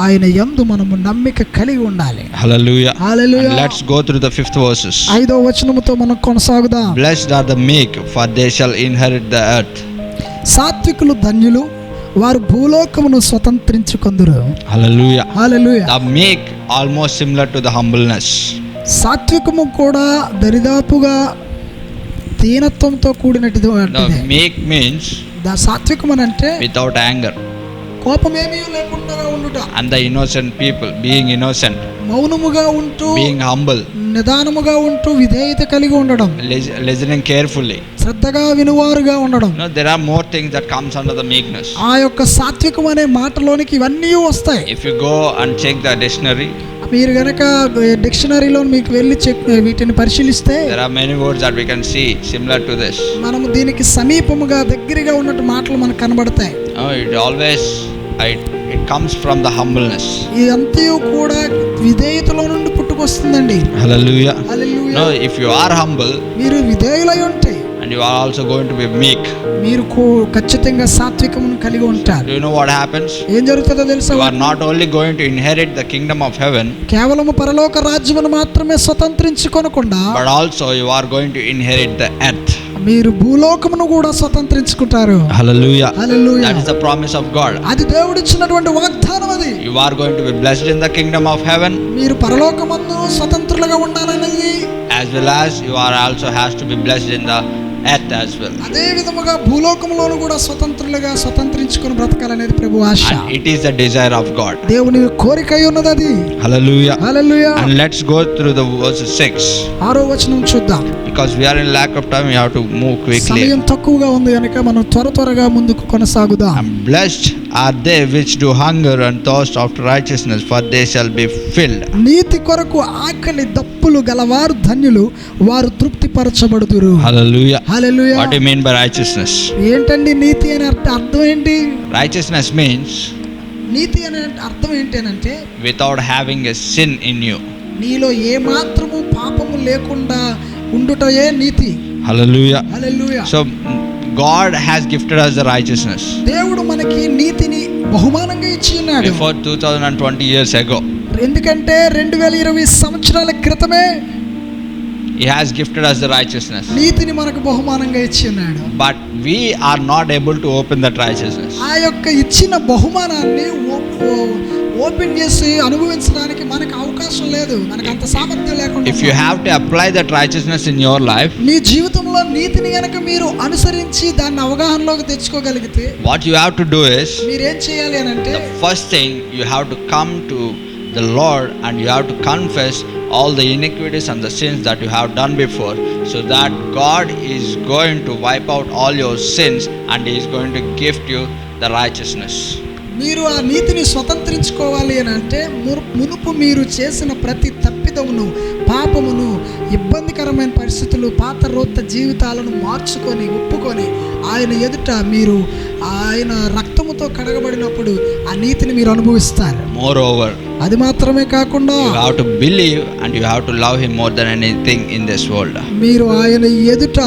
ఆయన యందు మనము నమ్మిక కలిగి ఉండాలి. Hallelujah. Hallelujah. And let's go through the 5th verses. 5వ వచనముతో మనం కొనసాగుదాం. Blessed are the meek, for they shall inherit the earth. సాత్వికులు ధన్యులు, వారు భూలోకమును స్వతంత్రించుకొందురు. Hallelujah. Hallelujah. The meek almost similar to the humbleness. సాత్వికము కూడా దరిదాపుగా దీనత్వంతో కూడినటిది. The meek means సాత్వికం అని అంటే without anger. కోపమేమీ లేకుండా ఉండుట. And the innocent people, being innocent, మౌనముగా ఉంటూ being humble, నిదానముగా ఉంటూ విధేయత కలిగి ఉండడం, listening carefully. శ్రద్ధగా వినువారుగా ఉండడం. No, there are more things that comes under the meekness. ఆ యొక్క సాత్వికం అనే మాటలోనికి ఇవన్నీ వస్తాయి. If you go and check the dictionary, మీరు గనక డిక్షనరీలో మీకు వెళ్ళి వీటిని పరిశీలిస్తే there are many words that we can see similar to this. మనము దీనికి సమీపముగా దగ్గరగా ఉన్నట్టు మాటలు మనకు కనబడతాయి. It comes from the humbleness. ఇదంతయు కూడా విధేయతలో నుండి పుట్టుకొస్తుందండి. Hallelujah. Hallelujah. No, if you are humble, మీరు విధేయులై ఉంటే and you are also going to be meek, మీరు ఖచ్చితంగా సాత్వికమును కలిగి ఉంటారు. do you know what happens? ఏం జరుగుతుందో తెలుసా? You are not only going to inherit the kingdom of heaven, కేవలము పరలోక రాజ్యమును మాత్రమే స్వతంత్రించుకొనకుండా, but also you are going to inherit the earth. మీరు భూలోకమును కూడా స్వతంత్రించుకుంటారు. Hallelujah. Hallelujah. That is the promise of God. అది దేవుడు ఇచ్చినటువంటి వాగ్దానం అది. You are going to be blessed in the kingdom of heaven, మీరు పరలోకమందు స్వతంత్రులుగా ఉండాలనేది, as well as you are also has to be blessed in the earth as well. అదే విధముగా భూలోకములోను కూడా స్వతంత్రించుకొని బ్రతకాలనేది ప్రభు ఆశ. And it is the desire of God. దేవుని కోరిక అయి ఉన్నది అది. Hallelujah. Hallelujah. And let's go through the verse 6. 6వ వచనం చూద్దాం. Because we are in lack of time, we have to move quickly. సమయం తక్కువగా ఉంది కనుక మనం త్వరగా ముందుకు కొనసాగుదాం. And blessed are they which do hunger and thirst after righteousness, for they shall be filled. నీతి కొరకు ఆకలి దప్పులు గలవారు ధన్యులు, వారు తృప్తి పరచబడుదురు. Hallelujah. Hallelujah. What do you mean by righteousness? ఏంటండి నీతి అనే అర్థం ఏంటి? Righteousness means నీతి అనే అర్థం ఏంటంటే without having a sin in you. నీలో ఏ మాత్రము పాపము లేకుండా ఉండుటయే నీతి. Hallelujah. Hallelujah. So God has gifted us the righteousness. దేవుడు మనకి నీతిని బహుమానంగా ఇచ్చి ఉన్నాడు. Before 2020 years ago, ఎందుకంటే 2020 సంవత్సరాల క్రితమే He has gifted us the righteousness. నీతిని మనకు బహుమానంగా ఇచ్చి ఉన్నాడు. But we are not able to open that righteousness. ఆ యొక్క ఇచ్చిన బహుమానాన్ని ఓపెన్ చేసి అనుభవించడానికి మనకు అవకాశం లేదు. మనకు అంత సామర్థ్యం లేకుండా. If you have to apply that righteousness in your life, మీ జీవితంలో నీతిని గనక మీరు అనుసరించి దాన్ని అవగాహనలోకి తెచ్చుకోగలిగితే, what you have to do is, మీరేం చేయాలి అని అంటే, the first thing you have to come to the Lord and you have to confess all the iniquities and the sins that you have done before, so that God is going to wipe out all your sins and He is going to gift you the righteousness. మీరు ఆ నీతిని స్వతంత్రించుకోవాలి అని అంటే మునుపు మీరు చేసిన ప్రతి తప్పిదమును, పాపమును, ఇబ్బందికరమైన పరిస్థితులు, పాత రోత జీవితాలను మార్చుకొని ఒప్పుకొని ఆయన ఎదుట మీరు ఆయన రక్తముతో కడగబడినప్పుడు ఆ నీతిని మీరు అనుభవిస్తారు. Moreover, అది మాత్రమే కాకుండా you have to believe and you have to love Him more than anything in this world. మీరు ఆయన ఎదుట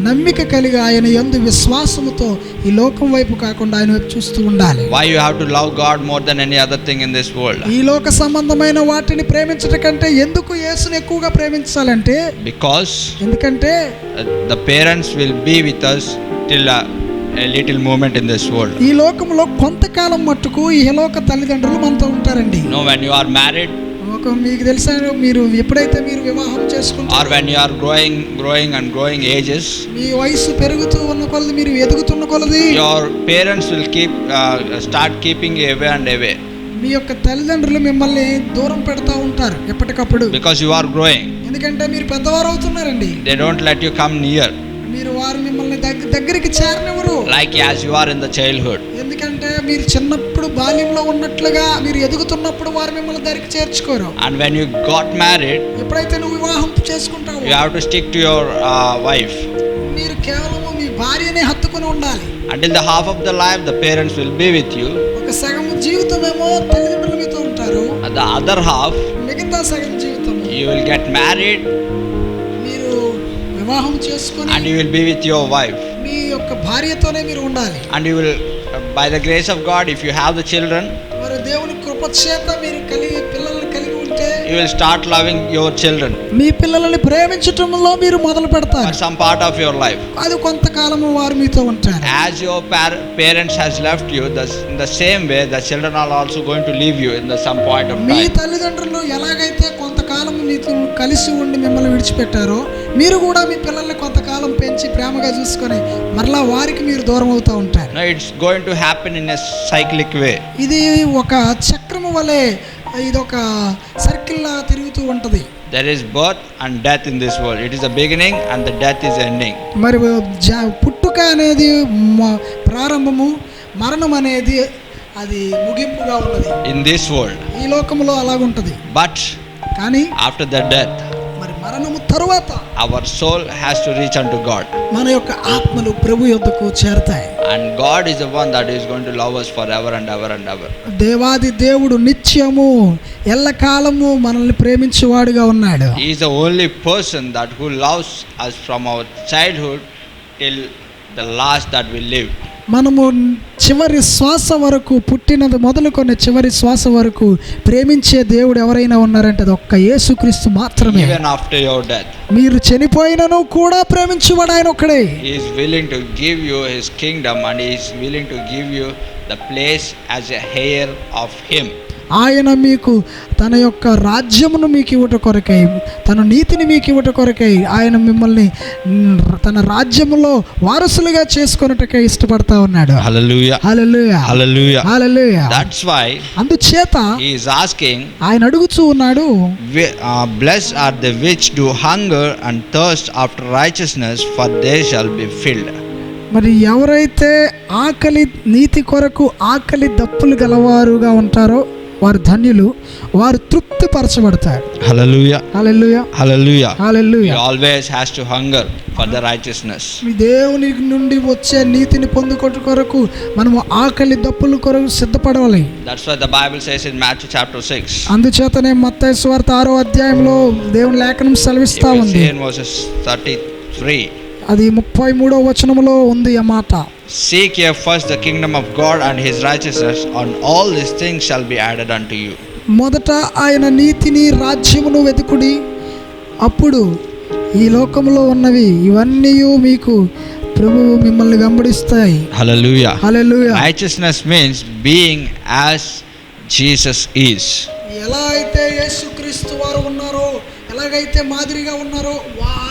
నమ్మిక కలిగి ఆయన యందు విశ్వాసముతో ఈ లోకం వైపు కాకుండా ఆయన వైపు చూస్తూ ఉండాలి. Why you have to love God more than any other thing in this world? ఈ లోక సంబంధమైన వాటిని ప్రేమించడం కంటే ఎందుకు యేసుని ఎక్కువగా ప్రేమించాలంటే, Because ఎందుకంటే the parents will be with us till a little moment in this world. ఈ లోకంలో కొంతకాలం మట్టుకు ఈ లోక తల్లిదండ్రులు మనతో ఉంటారండి. When you are married, ఒక మీకు తెలుసా, మీరు ఎప్పుడైతే మీరు వివాహం చేసుకుంటారో, or when you are growing ages, మీ వయసు పెరుగుతూ ఉన్న కొలది, మీరు ఎదుగుతున్న కొలది, your parents will start keeping you away and away, మీ యొక్క తల్లిదండ్రులు మిమ్మల్ని దూరం పెడతా ఉంటారు ఎప్పటికప్పుడు, because you are growing. ఎందుకంటే మీరు పెద్దవారు అవుతున్నారండి. They don't let you come near, మీరు వారు మిమ్మల్ని దగ్గరికి చేరనివ్వరు, like as you are in the childhood. ఎందుకంటే మీరు చిన్నప్పుడు బాల్యంలో ఉన్నట్లుగా మీరు ఎదుగుతున్నప్పుడు వారు మిమ్మల్ని దగ్గరికి చేర్చుకోరు. And when you got married, ఎప్పుడైతే నువ్వు వివాహం చేసుకుంటావు, you have to stick to your wife. మీరు కేవలం మీ భార్యనే హత్తుకుని ఉండాలి. Until the half of the life, the parents will be with you. ఒక సగం జీవితమేమో తల్లిదండ్రులు మీతో ఉంటారు, And the other half, మిగతా సగం జీవితం you will get married మీరు వివాహం చేసుకొని and you will be with your wife. మీ యొక్క భార్యతోనే మీరు ఉండాలి. And you will, by the grace of God, if you have the children, మరి దేవుని కృప చేత మీరు పిల్లల్ని కలిగి ఉంటే you will start loving your children మీ పిల్లల్ని ప్రేమించటంలో మీరు మొదలు for పెడతారు. some part of your life. అది కొంతకాలము వారు మీతో ఉంటారు. As your parents has left you, in the same way, the children are also going to leave you in some point of me time. తల్లిదండ్రులు ఎలాగైతే కొంతకాలం మీతో కలిసి ఉండి మిమ్మల్ని విడిచిపెట్టారో, మీరు కూడా మీ పిల్లల్ని కొంతకాలం పెంచి ప్రేమగా చూసుకొని మరలా వారికి మీరు దూరం అవుతూ ఉంటారు. No, it's going to happen in a cyclic way. ఇది ఒక చక్రము వలె, ఇదొక సర్కిల్ లా తిరుగుతూ ఉంటది. There is birth and death in this world. It is the beginning and the death is ending. మరి పుట్టుక అనేది ప్రారంభము, మరణం అనేది అది ముగింపుగా ఉన్నది In this world. ఈ లోకంలో అలాగుంటది. But కానీ after the death, మరి మరణము తరువాత our soul has to reach unto God. మన యొక్క ఆత్మలు ప్రభు యొద్దకు చేరతాయి. And God is the one that is going to love us forever and ever and ever. దేవాది దేవుడు నిత్యము ఎల్లకాలము మనల్ని ప్రేమించేవాడుగా ఉన్నాడు. He is the only person who loves us from our childhood till the last that we live. మనము చివరి శ్వాస వరకు, పుట్టినది మొదలుకొని చివరి శ్వాస వరకు ప్రేమించే దేవుడు ఎవరైనా ఉన్నారంటే అది ఒక్క యేసుక్రీస్తు మాత్రమే. Even after your death, మీరు చనిపోయినను కూడా ప్రేమించువాడు ఆయన ఒక్కడే. He is willing to give you His kingdom and He is willing to give you the place as a heir of Him. ఆయన మీకు తన యొక్క రాజ్యమును మీకు ఇవ్వట కొరకై, తన నీతిని మీకు ఇవ్వట కొరకై ఆయన మిమ్మల్ని తన రాజ్యములో వారసులుగా చేసుకొనుటకై ఇష్టపడతా ఉన్నాడు. Hallelujah. Hallelujah. Hallelujah. Hallelujah. That's why అందుచేత He is asking, ఆయన అడుగుచూ ఉన్నాడు, blessed are the which do hunger and thirst after righteousness, for they shall be filled. మరి ఎవరైతే ఆకలి, నీతి కొరకు ఆకలి దప్పులు గలవారుగా ఉంటారో వారు ధన్యులు, వారు తృప్తి పరచబడతారు. Hallelujah. Hallelujah. Hallelujah. Hallelujah. He always has to hunger for the righteousness. మీ దేవుని నుండి వచ్చే నీతిని పొందుకొట్టు కొరకు మనము ఆకలి దప్పుల కొరకు సిద్ధపడాలి. That's what the Bible says in Matthew chapter 6. అందుచేతనే మత్తయి సువార్త 6వ అధ్యాయంలో దేవుని లేఖనం సెలవిస్తా You will ఉంది. see in verses 33. అది 33వ వచనములో ఉంది ఆ మాట. Seek ye first the kingdom of God and His righteousness, and all these things shall be added unto you. మొదట ఆయన నీతిని, రాజ్యమును వెతుకుడి, అప్పుడు ఈ లోకంలో ఉన్నవి ఇవన్నీ మీకు ప్రభువు మిమ్మల్ని వెంబడిస్తాయి. Hallelujah. Hallelujah. Righteousness means being as Jesus is. ఎలా అయితే యేసుక్రీస్తు వారు ఉన్నారో, ఎలాగైతే మాదిరిగా ఉన్నారో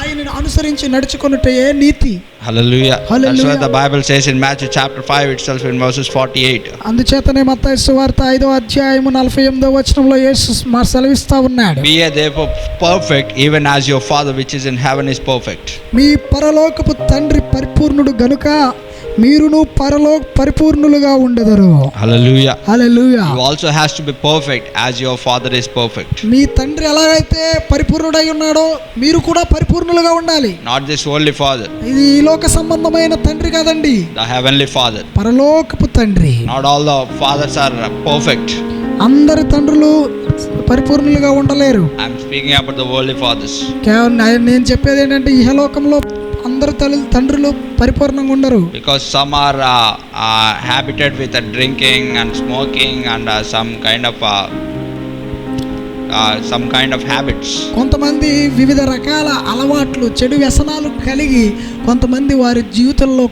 ఆయనను అనుసరించి నడుచుకొనుటే నీతి. Hallelujah. That's Hallelujah. what the Bible says in Matthew chapter 5 itself in verses 48. అందుచేతనే మత్తయి సువార్త 5వ అధ్యాయము 48వ వచనంలో యేసు సెలవిస్తా ఉన్నాడు, Be ye therefore perfect, even as your Father which is in heaven is perfect. మీ పరలోకపు తండ్రి పరిపూర్ణుడు గనుక మీరును పరిపూర్ణులుగా ఉండెదరు. Hallelujah. Hallelujah. You also has to be perfect as your Father is perfect. మీ తండ్రి ఎలాగైతే పరిపూర్ణుడై ఉన్నాడో మీరు కూడా పరిపూర్ణులుగా ఉండాలి. Not this worldly Father, ఇది ఈ లోక సంబంధమైన తండ్రి కాదండి, the heavenly Father. పరలోకపు తండ్రి. Not all the fathers are perfect. అందరి తండ్రులు పరిపూర్ణులుగా ఉండలేరు. I'm speaking about the worldly fathers. కేవలం నేను చెప్పేది ఏంటంటే ఇహలోకంలో అందరు తండ్రులు పరిపూర్ణంగా ఉండరు. Because some are habited with drinking and smoking and some kind of habits. కొంతమంది వివిధ రకాల అలవాట్లు, చెడు వ్యసనాలు కలిగి కొంతమంది వారి జీవితంలో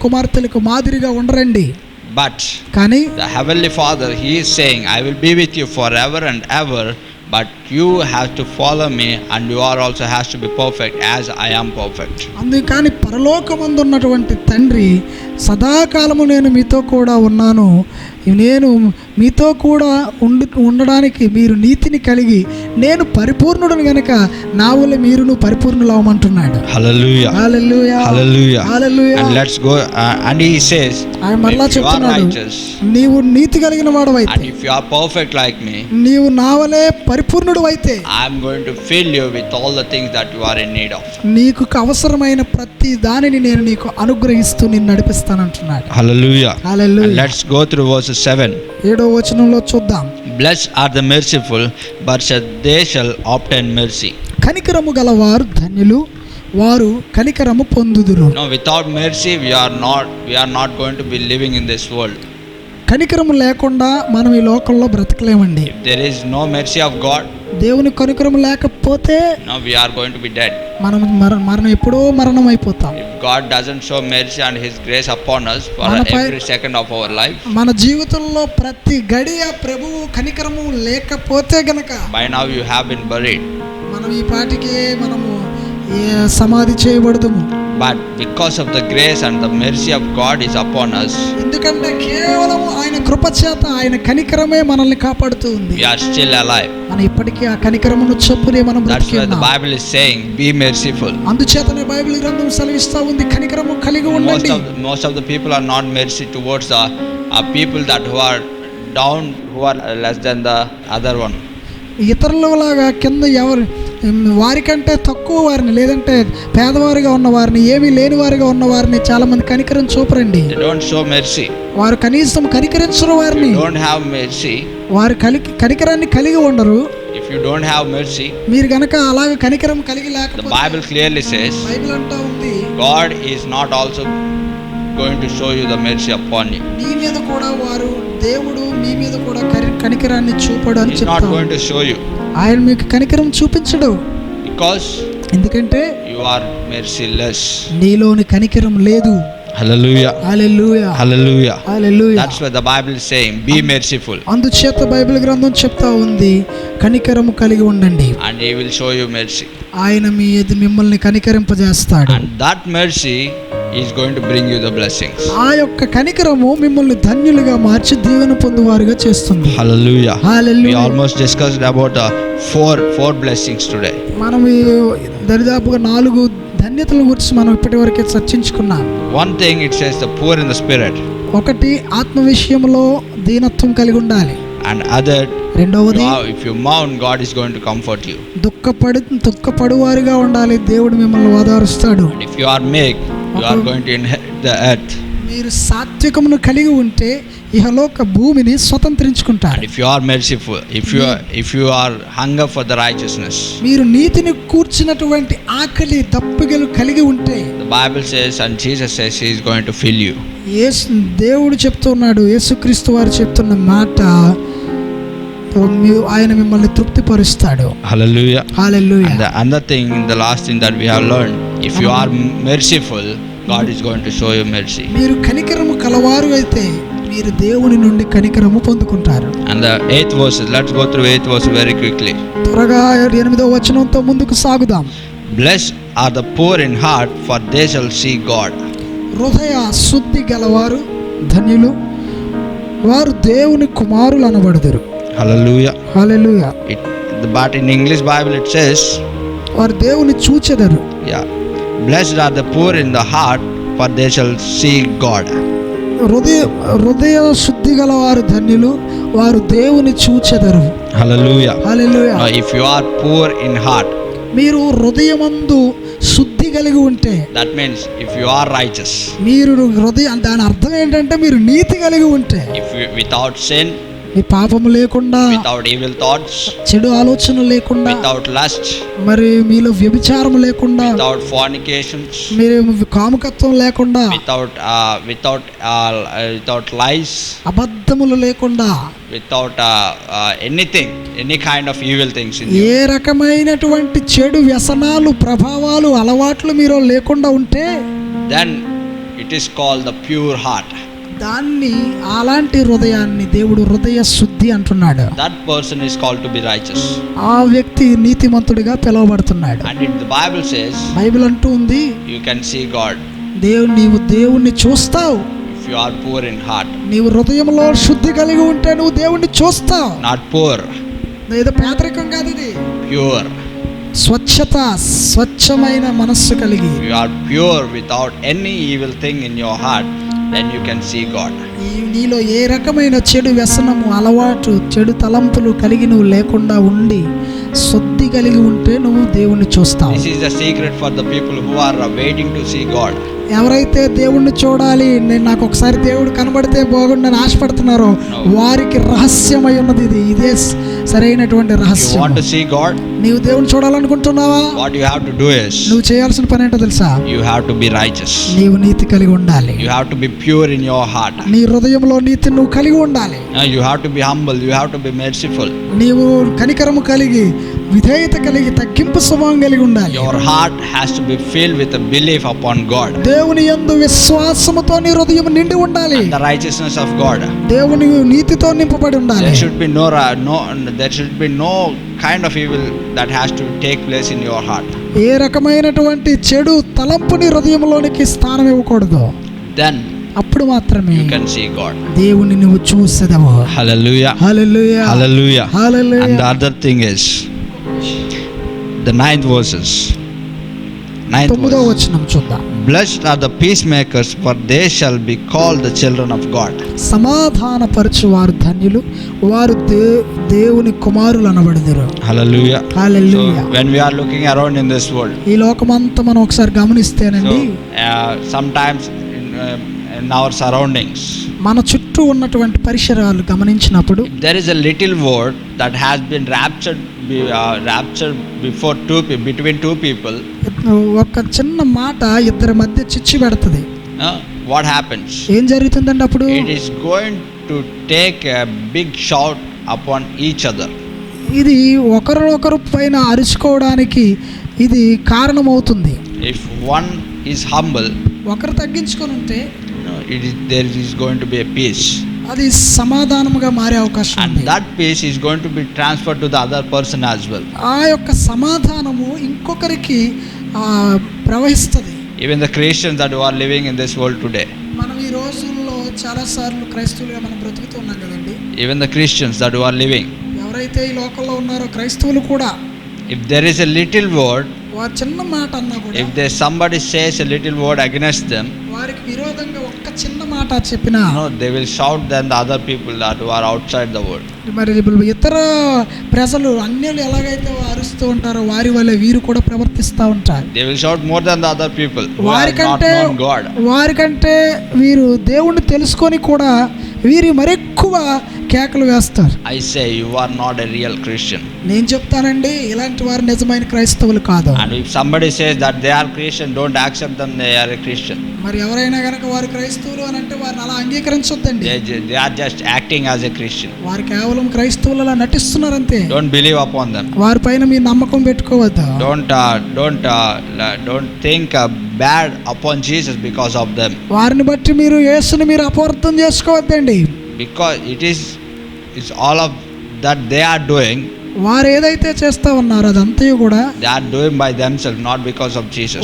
కుమార్తెలకు మాదిరిగా ఉండరండి. But కానీ the heavenly Father, He is saying, I will be with you forever and ever, but you have to follow me, and you are also has to be perfect as I am perfect. అందుకని పరలోకమందు ఉన్నటువంటి తండ్రి సదాకాలము నేను మీతో కూడా ఉన్నాను, నేను మీతో కూడా ఉండడానికి మీరు నీతిని కలిగి నేను పరిపూర్ణుడను గనుక నా వల్ల మీరును పరిపూర్ణులు అవ్వమంటున్నాడు. Hallelujah. Hallelujah. Hallelujah. Hallelujah. And let's go and he says, ఆయన మరలా if you are చెప్తున్నాడు, righteous నీవు నీతి కలిగిన వాడవైతే, and if you are perfect like me, నీవు నా వలే పరిపూర్ణుడు అయితే I am going to fill you with all the things that you are in need of. నీకు అవసరమైన ప్రతి దానిని నేను నీకు అనుగ్రహిస్తూ నిన్ను నడిపిస్తానంటున్నాడు. Hallelujah. Hallelujah. And let's go through verses 7. 7వ వచనంలో చూద్దాం. Blessed are the merciful, but they shall obtain mercy. కనికరము గలవారు ధన్యులు, వారు కనికరము పొందుదురు. No, without mercy we are not going to be living in this world. కనికరము లేకుండా మనం ఈ లోకంలో బ్రతకలేమండి. If there is no mercy of God, దేవుని కనికరము లేకపోతే no, we are going to be dead. మనం ఎప్పుడో మరణం అయిపోతాం. If God doesn't show mercy and his grace upon us for every second of our life, మన జీవితంలో ప్రతి గడియ ప్రభువు కనికరము లేకపోతే గనక by now you have been buried. మనం ఈ పాటికి మనము సమాధి చేయబడదుము. But because of the grace and the mercy of God is upon us, ఎందుకంటే కేవలం ఆయన కృప చేత, ఆయన కనికరమే మనల్ని కాపాడుతూ ఉంది. we are still alive. మనం ఇప్పటికీ ఆ కనికరమును చొప్పునే మనం That's why the బ్రతికిన్నాం. Bible is saying, be merciful. అందుచేతనే బైబిల్ గ్రంథం సెలవిస్తా ఉంది, కనికరము కలిగి ఉండండి. Most of the people are not mercy towards the people that who are down, who are less than the other one. ఇతరులలాగా కింద ఎవరు వారికంటే తక్కువ వారిని, లేదంటే పేదవారిగా ఉన్న వారిని, ఏమీ లేని వారిగా ఉన్న వారిని చాలా మంది కనికరం చూపరండి. They don't show mercy. వారు కనీసం కనికరించరు వారిని. You don't have mercy. వారు కనికరాన్ని కలిగి ఉండరు. If you don't have mercy, మీరు గనక అలాగే కనికరం కలిగి the లేకపోతే, Bible clearly says, బైబిల్ అంటా ఉంది, God is not also going to show you the mercy upon you. నీ మీద కూడా వారు, దేవుడు మీ మీద కూడా కనికరాన్ని చూపడు అని He's not చెప్తాడు. going to show you ఆయన మీకు కనికరం చూపించడు. because ఎందుకంటే you are merciless. నీలోని కనికరం లేదు. Hallelujah. Hallelujah. Hallelujah. Hallelujah. That's what the Bible is saying, be merciful అందుచేత బైబిల్ గ్రంథం చెప్తా ఉంది, కనికరము కలిగి ఉండండి, and he will show you mercy. ఆయన మిమ్మల్ని కనికరింపజేస్తాడు. And that mercy is going to bring you the blessings. ఆ యొక్క కనికరము మిమ్మల్ని ధన్యులుగా మార్చి దీవెన పొందువారుగా చేస్తుంది. Hallelujah. We hallelujah. almost discussed about four blessings today. మనం దరిదాపుగా 4 ధన్యతల గురించి మనం ఇప్పటివరకే చర్చించుకున్నాం. One thing it says, the poor in the spirit, ఒకటి ఆత్మ విషయంలో దీనత్వం కలిగి ఉండాలి. and other, రెండవది if you mourn, God is going to comfort you. దుఃఖపడువారుగా ఉండాలి, దేవుడు మిమ్మల్ని ఓదారుస్తాడు. And if you are meek, you are going to inherit the earth. మీరు సాత్వికమును కలిగి ఉంటే ఇహలోక భూమిని స్వతంత్రించుకుంటారు. And if you are merciful, if you are hunger for the righteousness, మీరు నీతిని కూర్చున్నటువంటి ఆకలి దప్పికలు కలిగి ఉంటే, the Bible says and Jesus says he is going to fill you. దేవుడు చెప్తున్నాడు, యేసుక్రీస్తు వారు చెప్తున్న మాట, ఆయన మిమ్మల్ని తృప్తిపరుస్తాడు. Hallelujah. Hallelujah. And the another thing, the last thing that we have learned, if you are merciful, God is going to show you mercy. మీరు కనికరము కలవారు అయితే మీరు దేవుని నుండి కనికరము పొందుకుంటారు. And the 8th verse, let's go through 8th verse very quickly. త్వరగా 8వ వచనంతో ముందుకు సాగుదాం. Blessed are the poor in heart, for they shall see God. హృదయ శుద్ధి గలవారు ధన్యులు, వారు దేవుని కుమారులు అనబడుదురు. Hallelujah. Hallelujah. But in English Bible it says, వారు దేవుని చూచెదరు. yeah, blessed are the poor in the heart, for they shall see God. హృదయ శుద్ధి గలవారు ధన్యులు, వారు దేవుని చూచెదరు. Hallelujah. Hallelujah. Now, if you are poor in heart, మీరు హృదయమందు శుద్ధి కలిగి ఉంటే, that means if you are righteous, మీరు దాని అర్థం ఏంటంటే మీరు నీతి కలిగి ఉంటే, if you without sin, మీ పాపము లేకుండా, without evil thoughts, చెడు ఆలోచనలు లేకుండా, without lust, మరి మీలో వ్యభిచారం లేకుండా, without fornications, మీరు కాముకత్వం లేకుండా, without lies, అబద్ధములు లేకుండా, without anything, any kind of evil things in you, ఏ రకమైనటువంటి చెడు వ్యసనాలు, ప్రభావాలు, అలవాట్లు మీరు లేకుండా ఉంటే, then it is called the pure heart. దాన్ని అలాంటి హృదయాన్ని దేవుడు హృదయ శుద్ధి అంటున్నాడు. That person is called to be righteous. ఆ వ్యక్తి నీతిమంతుడిగా పిలువబడుతున్నాడు. And the Bible says, Bible అంటూ ఉంది, you can see God నీవు దేవుణ్ణి చూస్తావు. if you are poor in heart. నీవు హృదయంలో శుద్ధి కలిగి ఉంటే నువ్వు దేవుణ్ణి చూస్తావు. Not poor, ఏదో పేదరికం కాదు, ఇది pure. స్వచ్ఛత, స్వచ్ఛమైన మనస్సు కలిగి. If you are pure without any evil thing in your heart, then you can see God. నీలో ఏ రకమైన చెడు వ్యసనము, అలవాటు, చెడు తలంపులు కలిగి నువ్వు లేకుండా ఉండి శుద్ధి కలిగి ఉంటే నువ్వు దేవుణ్ణి చూస్తావు. This is the secret for the people who are waiting to see God. ఎవరైతే దేవుణ్ణి చూడాలి, నేను నాకు ఒకసారి దేవుడు కనబడితే బాగుండని ఆశపడుతున్నారో వారికి రహస్యమై ఉన్నది ఇది. ఇదే సరైనటువంటి రహస్యం. You want to see God? నీవు దేవుని చూడాలనుకుంటున్నావా? What you have to do is, నువ్వు చేయాల్సిన పని ఏంటో తెలుసా? you have to be righteous. నీవు నీతి కలిగి ఉండాలి. You have to be pure in your heart. నీ హృదయంలో నీతి నువ్వు కలిగి ఉండాలి. You have to be humble. You have to be merciful. నీవు కనికరము కలిగి, విధేయత కలిగి, తగ్గింపు స్వభావం కలిగి ఉండాలి. Your heart has to be filled with a belief upon God. దేవుని యందు విశ్వాసముతో నీ హృదయం నిండి ఉండాలి. And the righteousness of God. దేవుని నీతితో నింపబడి ఉండాలి. There should be no kind of evil that has to take place in your heart. ఏ రకమైనటువంటి చెడు తలంపు నీ హృదయంలోనికి స్థానం ఇవ్వకూడదు. Then అప్పుడు మాత్రమే you can see God. దేవుని నువ్వు చూసేదవు. Hallelujah. Hallelujah, Hallelujah. Hallelujah. And the other thing is the 9th verses. 9th 9వ verse. వచనం చూద్దాం. Blessed are the peacemakers, for they shall be called the children of God. సమాధానపరచు వారు ధన్యులు, వారు దేవుని కుమారులు అనబడుదురు. Hallelujah. Hallelujah. So when we are looking around in this world, ఈ లోకమంతా మనం ఒకసారి గమనిస్తేనండి, sometimes in our surroundings, మన చుట్టూ ఉన్నటువంటి పరిసరాలు గమనించినప్పుడు, there is a little word that has been raptured before between two people. ఒక చిన్న మాట ఇద్దరి మధ్య చిచ్చు పెడుతుంది. What happens? ఏం జరుగుతుందండి అప్పుడు? It is going to take a big shout upon each other. ఇది ఒకరినొకరు పైన అరుచుకోవడానికి ఇది కారణమవుతుంది. If one is humble, ఒకరు తగ్గించుకొని ఉంటే there is going to be a peace. అది సమాధానముగా మారే అవకాశం And ఉంది. that peace is going to be transferred to the other person as well. ఆ యొక్క సమాధానము ఇంకొకరికి ప్రవహిస్తుంది. Even the Christians that are living in this world today, మనం ఈ రోజుల్లో చాలా సార్లు క్రైస్తవులుగా మనం బ్రతుకుతూ ఉన్నాం కదండి. even the Christians that are living, ఎవరైతే ఈ లోకంలో ఉన్నారో క్రైస్తవులు కూడా, if there is a little word, వారు చిన్న మాట అన్నా కూడా, if there somebody says a little word against them, వారికి విరోధంగా ఒక్క చిన్న మాట చెప్పినా, they will shout than the other people that are outside the world. మరి ఇతర ప్రజలు అన్యులు ఎలాగైతే అరుస్తూ ఉంటారో వారి వల్ల వీరు కూడా ప్రవర్తిస్తూ ఉంటారు. They will shout more than the other people who have not known God. వారికంటే వీరు దేవుణ్ణి తెలుసుకొని కూడా వీరి మరెక్కువ కేకలు వేస్తారు. I say you are not a real Christian. నేను చెప్తానండి, ఇలాంటి వారు నిజమైన క్రైస్తవులు కాదు. And if somebody says that they are Christian, don't accept them, they are a Christian. మరి ఎవరైనా కనుక వారు క్రైస్తవులు అని అంటే వారిని అలా అంగీకరించొద్దండి. They are just acting as a Christian. వారు కేవలం క్రైస్తవులలా నటిస్తున్నారు అంతే. Don't believe upon them. వారి పైన మీరు నమ్మకం పెట్టుకోవద్దు. Don't think bad upon Jesus because of them. వారిని బట్టి మీరు యేసుని మీరు అపార్థం చేసుకోవద్దండి. Because it's all of that they are doing. వారు ఏదైతే చేస్తా ఉన్నారో అదంతా కూడా They are doing by themselves, not because of Jesus.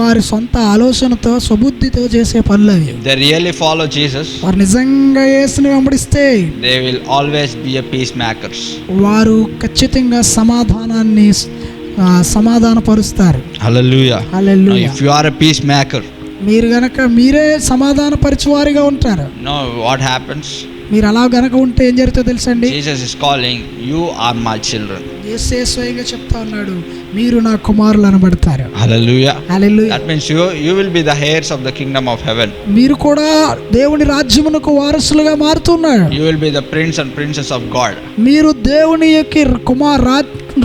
వారి సొంత ఆలోచనతో స్వబుద్ధితో చేసే పనులు అవి. If they really follow Jesus, వారు నిజంగా యేసుని వెంబడిస్తే they will always be a peacemakers. వారు ఖచ్చితంగా సమాధానపరుస్తారు. Hallelujah. Hallelujah. Now, if you are a peacemaker, మీరు గనక మీరే సమాధానపరిచేవారిగా ఉంటారు. no, what happens? మీరు అలా గనక ఉంటే ఏం జరుగుతుందో తెలుసండి? Jesus is calling, you are my children. యేసే స్వయంగా చెప్తా ఉన్నాడు, మీరు నా కుమారులు అనబడతారు. Hallelujah. Hallelujah. That means you will be the heirs of the kingdom of heaven. మీరు కూడా దేవుని రాజ్యమునకు వారసులుగా మారుతున్నారు. You will be the prince and princess of God. మీరు దేవుని యొక్క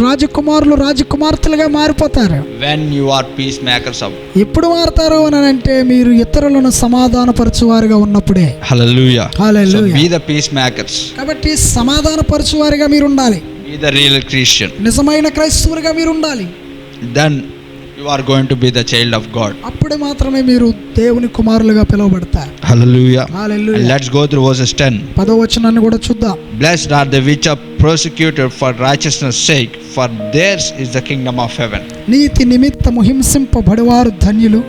రాజకుమారులు రాజకుమార్తెలుగా మారిపోతారు. When you are peacemakers of. ఎప్పుడు మారుతారు అని అంటే మీరు ఇతరులను సమాధానపరచువారుగా ఉన్నప్పుడే. Hallelujah. Hallelujah. So be the peacemakers. కాబట్టి సమాధానపరచువారుగా మీరు ఉండాలి. Be the real Christian. నిజమైన క్రైస్తవులుగా మీరు ఉండాలి. Then you are going to be the child of God. అప్పుడు మాత్రమే మీరు దేవుని కుమారులుగా పిలువబడతారు. Hallelujah. Hallelujah. And let's go through verses 10. 10వ వచనాన్ని కూడా చూద్దాం. Blessed are they which are persecuted for righteousness' sake, for theirs is the kingdom of heaven. నీతి నిమిత్తము హింసింపబడువారు ధన్యులు,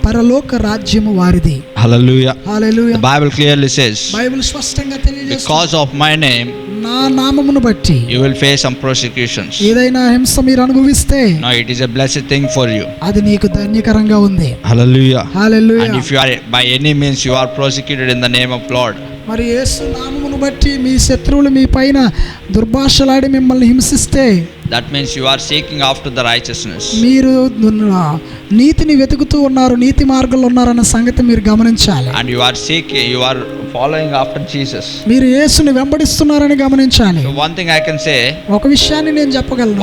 పరలోక రాజ్యము వారిది. Hallelujah. Hallelujah. The Bible clearly says, Bible స్పష్టంగా తెలియజేస్తుంది, because of my name నా నామమును బట్టి you will face some persecutions. ఏదైనా హింస మీరు అనుభవిస్తే No, it is a blessed thing for you. అది నీకు ధన్యకరంగా ఉంది. Hallelujah. Hallelujah. And if you are by any means you are persecuted in the name of Lord, మరి యేసు నామమును బట్టి మీ శత్రువులు మీ పైన దుర్భాషలాడి మిమ్మల్ని హింసిస్తే, that means you are seeking after the righteousness. మీరు నీతిని వెతుకుతూ ఉన్నారు, నీతి మార్గంలో ఉన్నారన్న సంగతి మీరు గమనించాలి. And you are seeking, you are following after Jesus. మీరు యేసుని వెంబడిస్తున్నారని గమనించాలి. So one thing I can say, ఒక విషయాన్ని నేను చెప్పగలను.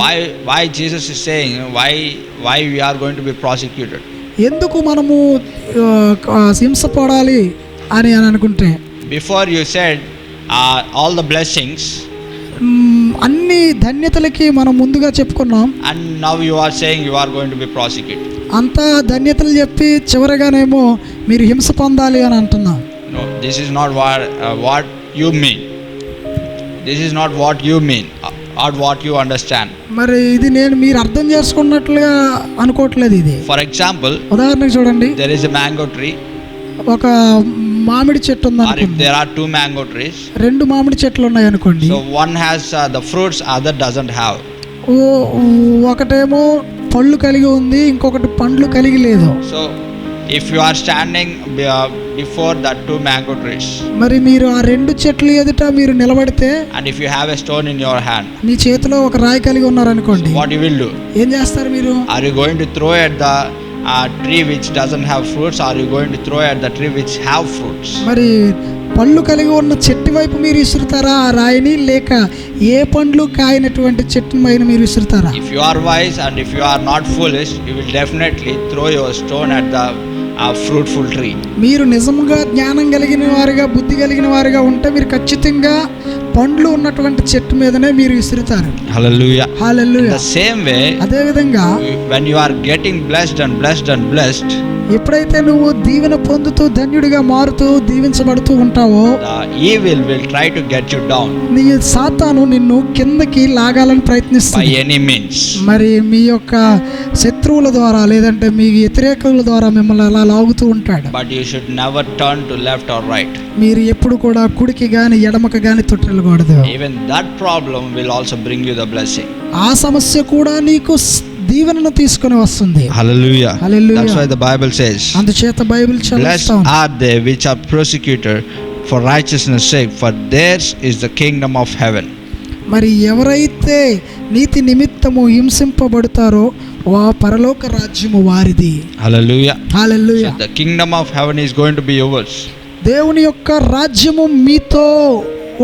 why Jesus is saying why we are going to be prosecuted. ఎందుకు మనము హింసపడాలి అని అనుకుంటే, Before you said all the blessings, అన్ని ధన్యతలకి మనం ముందుగా చెప్పుకున్నాం, and now you are saying you are going to be prosecuted. అంతా ధన్యతలు చెప్పి చివరగానేమో మీరు హింస పొందాలి అని అంటున్నాం. No, this is not what you mean. This is not what you mean or what you understand. మరి ఇది నేను మీరు అర్థం చేసుకున్నట్లుగా అనుకోవట్లేదు. ఇది For example, ఉదాహరణకు చూడండి, there is a mango tree, ఒక మామిడి చెట్టు ఉంది or if అనుకోండి, there are two mango trees, 2 మామిడి చెట్లు ఉన్నాయి అనుకోండి. so one has the fruits, other doesn't have. ఒకటేమో పళ్ళు కలిగి ఉంది, ఇంకొకటి పండ్లు కలిగి లేదు. So if you are standing before that two mango trees, మరి మీరు ఆ 2 చెట్లు ఎదుట మీరు నిలబడితే, and if you have a stone in your hand, మీ చేతిలో ఒక రాయి కలిగి ఉన్నారనుకోండి, what you will do? ఏం చేస్తారు మీరు? Are you going to throw at the tree which doesn't have fruits, or are you going to throw at the tree which have fruits? మరి పళ్ళు కలిగి ఉన్న చెట్టు వైపు మీరు విసురుతారా ఆ రాయిని, లేక ఏ పండ్లు కాయనటువంటి చెట్టు పైన మీరు విసురుతారా? If you are wise and if you are not foolish, you will definitely throw your stone at the fruitful tree. మీరు నిజంగా జ్ఞానం కలిగిన వారుగా, బుద్ధి కలిగిన వారుగా ఉంటే మీరు ఖచ్చితంగా పండ్లు ఉన్నటువంటి చెట్టు మీదనే మీరు విసురుతారు. Hallelujah. Hallelujah. The same way, అదే విధంగా when you are getting blessed and blessed and blessed, ఎప్పుడైతే నువ్వు దీవెన పొందుతూ ధన్యుడిగా మారుతూ దీవించబడుతూ ఉంటావో, the evil will try to get you down నీ సాతాను నిన్ను కిందకి లాగాలని by ప్రయత్నిస్తుంది. any means. మరి మీ యొక్క శత్రువుల ద్వారా లేదంటే మీ వ్యతిరేకుల ద్వారా మిమ్మల్ని అలా లాగుతూ ఉంటాడు. But you should never turn to left or right. మీరు ఎప్పుడు కూడా కుడికి గాని ఎడమకి గాని తొట్టిల్లకూడదు. Even that problem will also bring you the blessing. ఆ సమస్య కూడా నీకు దీవెనను తీసుకొని వస్తుంది. Hallelujah. Hallelujah. That's why the Bible says, అందుచేత Bible blessed చదివిస్తాం, are they which are persecuted for righteousness' sake, for theirs is the kingdom of heaven. మరి ఎవరైతే నీతి నిమిత్తము హింసింపబడతారో పరలోక రాజ్యము వారిది. Hallelujah. Hallelujah. So the kingdom of heaven is going to be yours. దేవుని యొక్క రాజ్యము మీతో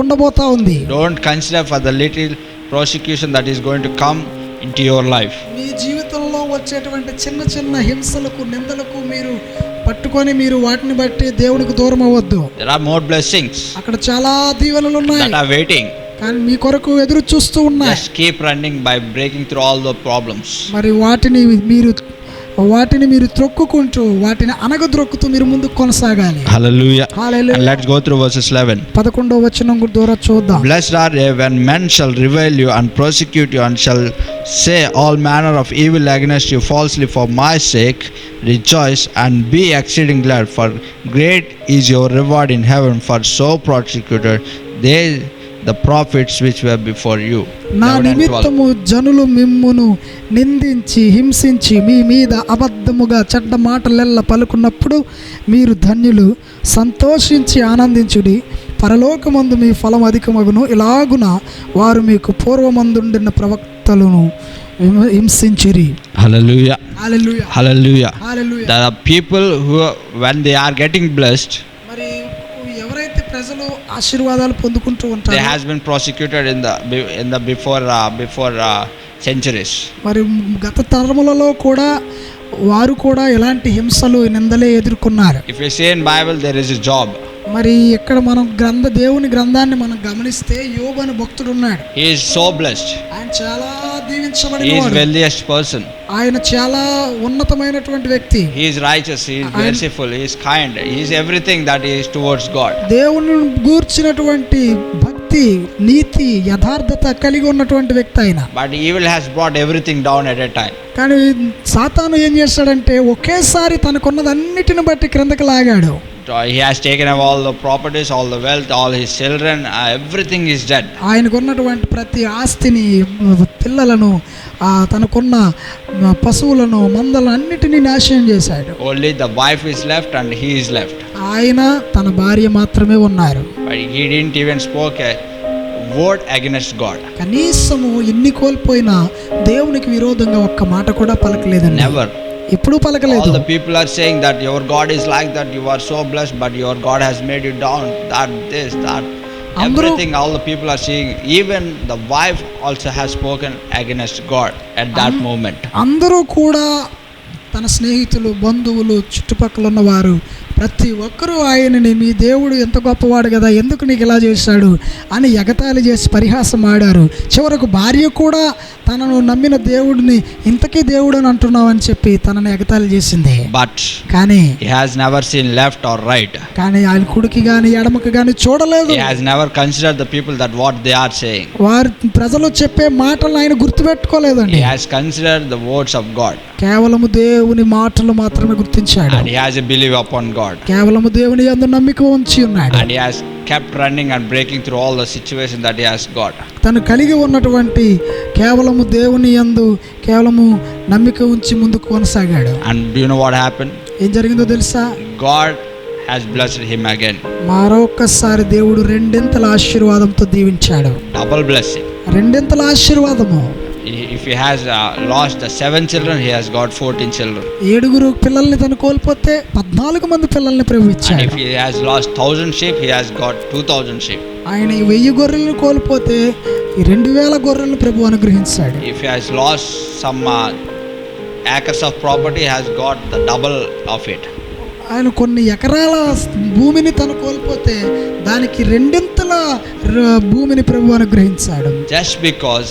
ఉండబోతా ఉంది. Don't consider for the little persecution that is going to come into your life. మీ జీవితంలో వచ్చేటువంటి చిన్న చిన్న హింసలకు, నిందలకు మీరు పట్టుకొని మీరు వాటిని బట్టి దేవునికి దూరం అవ్వద్దు. There are more blessings అక్కడ చాలా దీవెనలు ఉన్నాయి, that are waiting. కానీ మీ కొరకు ఎదురు చూస్తూ ఉన్నాయి. Just keep running by breaking through all the problems. మరి వాటిని మీరు త్రొక్కుకుంటూ, వాటిని అనగద్రొక్కుతూ మీరు ముందుకు కొనసాగాలి. Hallelujah. Hallelujah. And let's go through verses 11. 11వ వచనం ద్వారా చూద్దాం. Blessed are they when men shall revile you and persecute you and shall say all manner of evil against you falsely for my sake. Rejoice and be exceeding glad, for great is your reward in heaven, for so persecuted they the prophets which were before you. నా నిమిత్తము జనులు మిమ్మును నిందించి హింసించి మీ మీద అబద్ధముగా చెడ్డ మాటలెల్ల పలుకున్నప్పుడు మీరు ధన్యులు, సంతోషించి ఆనందించుడి, పరలోకమందు మీ ఫలం అధికమగును. ఇలాగున వారు మీకు పూర్వమందుండిన ప్రవక్తలను హింసించిరి. Hallelujah. Hallelujah. Hallelujah. Hallelujah. There are people who when they are getting blessed, మరి ఎవరైతే ప్రజలు ఆశీర్వాదాలు పొందుకుంటూ they ఉంటారో, has been prosecuted in the before centuries. మరి గత తరములలో కూడా వారు కూడా ఎలాంటి హింసలు, నిందలే ఎదుర్కొన్నారు. If you see in Bible, there is a Job. మరి ఇక్కడ మనం దేవుని గ్రంథాన్ని మనం గమనిస్తే యోబు అనే భక్తుడు ఉన్నాడు. He is so blessed. ఆయన చాలా He is దీవించబడినవాడు. wealthiest person. ఆయన చాలా ఉన్నతమైనటువంటి వ్యక్తి. He is righteous. He is merciful. He is kind. He is everything that he is towards God. దేవుని గూర్చినటువంటి భక్తి, నీతి, యథార్థత కలిగి ఉన్నటువంటి వ్యక్తి ఆయన. But evil has brought everything down at a time. కానీ సాతాను ఏం చేస్తాడంటే ఒకేసారి తనకున్నదన్నిటిని బట్టి క్రిందకి లాగాడు. He has taken away all the properties, all the wealth, all his children. Everything is dead. ఆయనకున్నటువంటి ప్రతి ఆస్తిని, పిల్లలను, తనకున్న పశువులను, మందలను అన్నిటినీ నాశనం చేశాడు. Only the wife is left and he is left. ఆయన తన భార్య మాత్రమే ఉన్నారు. But he didn't even spoke a word against God. కనీసము ఎన్ని కోల్పోయినా దేవునికి విరోధంగా ఒక్క మాట కూడా పలకలేదండి. Never. ఎప్పుడూ పలకలేదు. All the people are saying that your God is like that, you are so blessed, but your God has made you down, that this, that, everything. All the people are saying. Even the wife also has spoken against God at that moment. అందరూ కూడా తన స్నేహితులు, బంధువులు, చుట్టుపక్కల ఉన్నవారు ప్రతి ఒక్కరూ ఆయనని, మీ దేవుడు ఎంత గొప్పవాడు కదా, ఎందుకు నీకు ఇలా చేశాడు అని ఎగతాళి చేసి పరిహాసం ఆడారు. చివరకు భార్య కూడా తనను నమ్మిన దేవుడిని ఇంతకీ దేవుడు అని అంటున్నావు అని చెప్పి తనని ఎగతాళి చేసింది. But కానీ he has never seen left or right. కానీ ఆయన కుడికి గాని ఎడమకి గాని చూడలేదు. He has never considered the people that what they are saying. వారు ప్రజలు చెప్పే మాటలు ఆయన గుర్తుపెట్టుకోలేదండి. He has considered the words of God. కేవలము దేవుని మాటలు మాత్రమే గుర్తించాడు. And he has a belief upon God. కేవలము దేవుని యందు నమ్మిక ఉంచి ఉన్నాడు. And he has kept running and breaking through all the situations that he has got. తను కలిగి ఉన్నటువంటి కేవలము దేవుని యందు కేవలము నమ్మిక ఉంచి ముందుకు కొనసాగాడు. And do you know what happened? ఏం జరిగిందో తెలుసా? God has blessed him again. మరొకసారి దేవుడు రెండింతల ఆశీర్వాదంతో దీవించాడు. Double blessing. రెండింతల ఆశీర్వాదము. If he has lost the 7 children, he has got 14 children. 7 పిల్లల్ని తను కోల్పోతే 14 మంది పిల్లల్ని ప్రభు And ఇచ్చాడు. if he has lost 1000 sheep, he has got 2000 sheep. ఆయన 1000 గొర్రెలను కోల్పోతే 2000 గొర్రెలను ప్రభు అనుగ్రహించాడు. If he has lost some acres of property, he has got the double of it. ఆయన కొన్ని ఎకరాల భూమిని తను కోల్పోతే దానికి రెండింతల భూమిని ప్రభు అనుగ్రహించాడు. Just because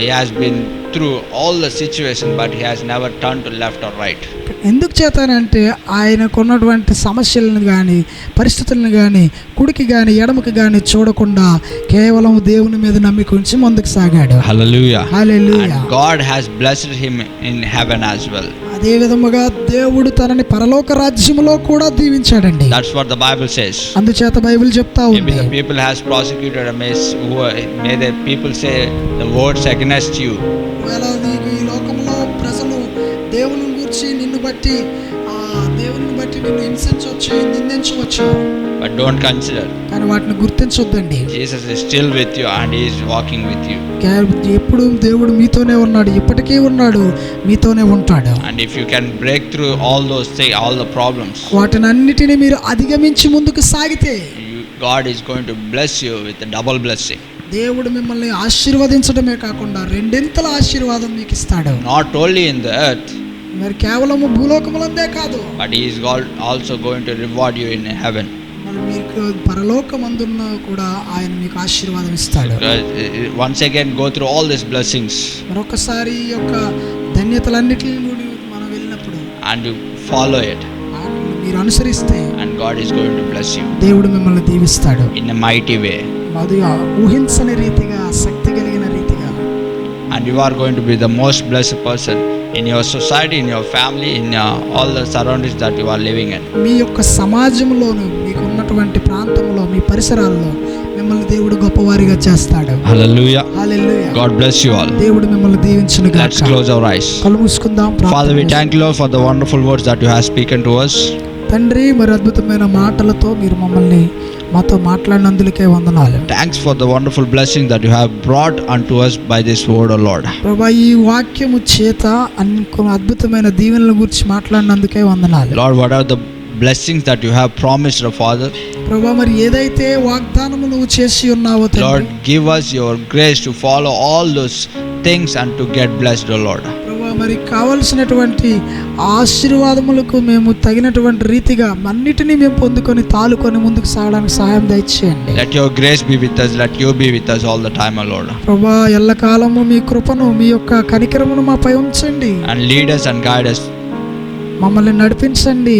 he has been through all the situation, but he has never turned to left or right. ఎందుకు చేతానంటే ఆయనకున్నటువంటి సమస్యలను కానీ, పరిస్థితులను కానీ, కుడికి కానీ ఎడమకి కానీ చూడకుండా కేవలం దేవుని మీద నమ్మిక ఉంచి ముందుకు సాగాడు. Hallelujah. Hallelujah. And God has blessed him in heaven as well. అదే విధముగా దేవుడు తనని పరలోక రాజ్యములో కూడా దీవించాడండి. That's what the Bible says. అందుచేత బైబిల్ చెప్తా Maybe ఉంది. the people has prosecuted a mess. May the people say the words against you. ఒకవేళ నీకు ఈ లోకంలో ప్రజలు దేవుని గురించి నిన్ను బట్టి దేవుని బట్టి నిన్ను హింసించవచ్చు, నిందించవచ్చు. But don't consider. కానీ వాటిని గుర్తించొద్దండి. Jesus is still with you and he is walking with you. ఎప్పుడు దేవుడు మీతోనే ఉన్నాడు, ఇప్పటికీ ఉన్నాడు, మీతోనే ఉంటాడు. And if you can break through all those things, all the problems, వాటిని అన్నిటిని మీరు అధిగమించి ముందుకు సాగితే God is going to bless you with a double blessing. దేవుడు మిమ్మల్ని ఆశీర్వదించడమే కాకుండా రెండింతల ఆశీర్వాదం మీకు ఇస్తాడు. Not only in the earth, మరి కేవలము భూలోకములందే కాదు, but he is also going to reward you in heaven. మరి మీకు పరలోకమందున్న కూడా ఆయన మీకు ఆశీర్వాదం ఇస్తాడు. Once again go through all these blessings మరొకసారి ఈ యొక్క ధన్యతలన్నిటిని మనం వెళ్ళినప్పుడు and you follow it, మీరు అనుసరిస్తే and God is going to bless you దేవుడు మిమ్మల్ని దీవిస్తాడు in a mighty way. అది ఊహించని రీతిగా, శక్తి కలిగిన రీతిగా. And you are going to be the most blessed person in your society, in your family, in all the surroundings that you are living in. మీ యొక్క సమాజంలోను, మీకు ఉన్నటువంటి ప్రాంతంలో, మీ పరిసరాల్లో మిమ్మల్ని దేవుడు గొప్పవారిగా చేస్తాడు. Hallelujah. Hallelujah. God bless you all. దేవుడు మిమ్మల్ని దీవించును గాక. Let's close our eyes. కళ్ళు మూసుకుందాం. Father, we thank you, Lord, for the wonderful words that you have spoken to us. తండ్రి, మరి అద్భుతమైన మాటలతో మీరు మమ్మల్ని మాతో మాట్లాడినందుకే వందనాలు. Thanks for the wonderful blessing that you have brought unto us by this word, O Lord. ప్రభువా, ఈ వాక్యము చేత అద్భుతమైన దీవెనల గురించి మాట్లాడినందుకే వందనాలు. Lord, what are the blessings that you have promised, O Father? ప్రభువా, మరి ఏదైతే వాగ్దానము నువ్వు చేసి ఉన్నావో తండ్రి, Lord, give us your grace to follow all those things and to get blessed, O Lord. ప్రభువా, మరి కావలసినటువంటి ఆశీర్వాదములకు మేము తగినటువంటి రీతిగా అన్నిటినీ మేము పొందుకొని తాలుకొని ముందుకు సాగడానికి సహాయం దయచేయండి. Let your grace be with us. Let you be with us all the time, O Lord. ప్రభువా ఎల్లకాలము మీ కృపను మీ యొక్క కనికరమును మాపై ఉంచండి. And lead us and guide us. మమ్మల్ని నడిపించండి,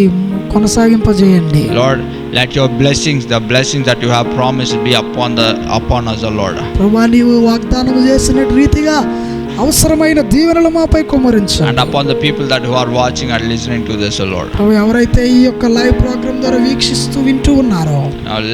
కొనసాగింపజేయండి. Lord, let your blessings, the blessings that you have promised, be upon us, O Lord. ప్రభువా నీవు వాగ్దానం చేసిన రీతిగా అవసరమైన దీవెనలు మాపై కుమ్మరించండి. And upon the people that who are watching and listening to this, O Lord. ప్రభువా ఎవరైతే ఈ యొక్క లైవ్ ప్రోగ్రామ్ ద్వారా వీక్షిస్తూ వింటూ ఉన్నారో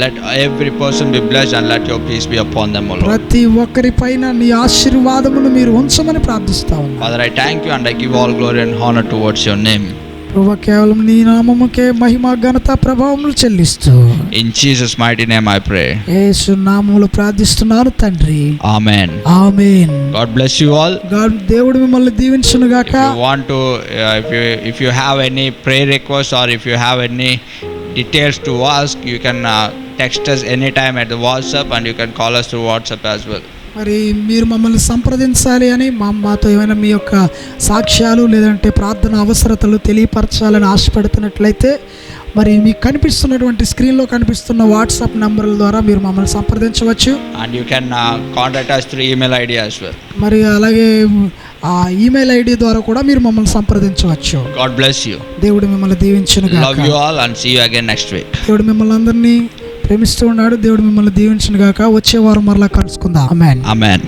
Let every person be blessed and let your peace be upon them, O Lord. ప్రతి ఒక్కరి పైన నీ ఆశీర్వాదమును మీరు ఉంచమని ప్రార్థిస్తా ఉన్నాను. Father, I thank you and I give all glory and honor towards your name. ప్రభువా కేవలం నీ నామముకే మహిమ ఘనత ప్రభావములు చెల్లిస్తూ In Jesus' mighty name I pray. యేసు నామములో ప్రార్థిస్తున్నాను తండ్రి. Amen. Amen. God bless you all. దేవుడు మిమ్మల్ని దీవించును గాక. If you want to, if you have any prayer requests or if you have any details to ask, you can text us anytime at the WhatsApp and you can call us through WhatsApp as well. మరి మీరు మమ్మల్ని సంప్రదించాలి అని మాతో ఏమైనా మీ యొక్క సాక్ష్యాలు లేదంటే ప్రార్థన అవసరతలు తెలియపరచాలని ఆశపడుతున్నట్లయితే మరి మీకు కనిపిస్తున్నటువంటి స్క్రీన్లో కనిపిస్తున్న వాట్సాప్ నంబర్ల ద్వారా మీరు మమ్మల్ని సంప్రదించవచ్చు. And you can contact us through email ID as well. మరి అలాగే ఆ ఈమెయిల్ ఐడి ద్వారా కూడా మీరు మమ్మల్ని సంప్రదించవచ్చు. God bless you. దేవుడు మిమ్మల్ని దీవించును గాక. Love you all and see you again next week. దేవుడు మిమ్మల్ని అందరినీ ప్రేమిస్తూ ఉన్నాడు. దేవుడు మిమ్మల్ని దీవించును గాక. వచ్చే వారం మరలా కలుసుకుందాం. ఆమేన్. Amen.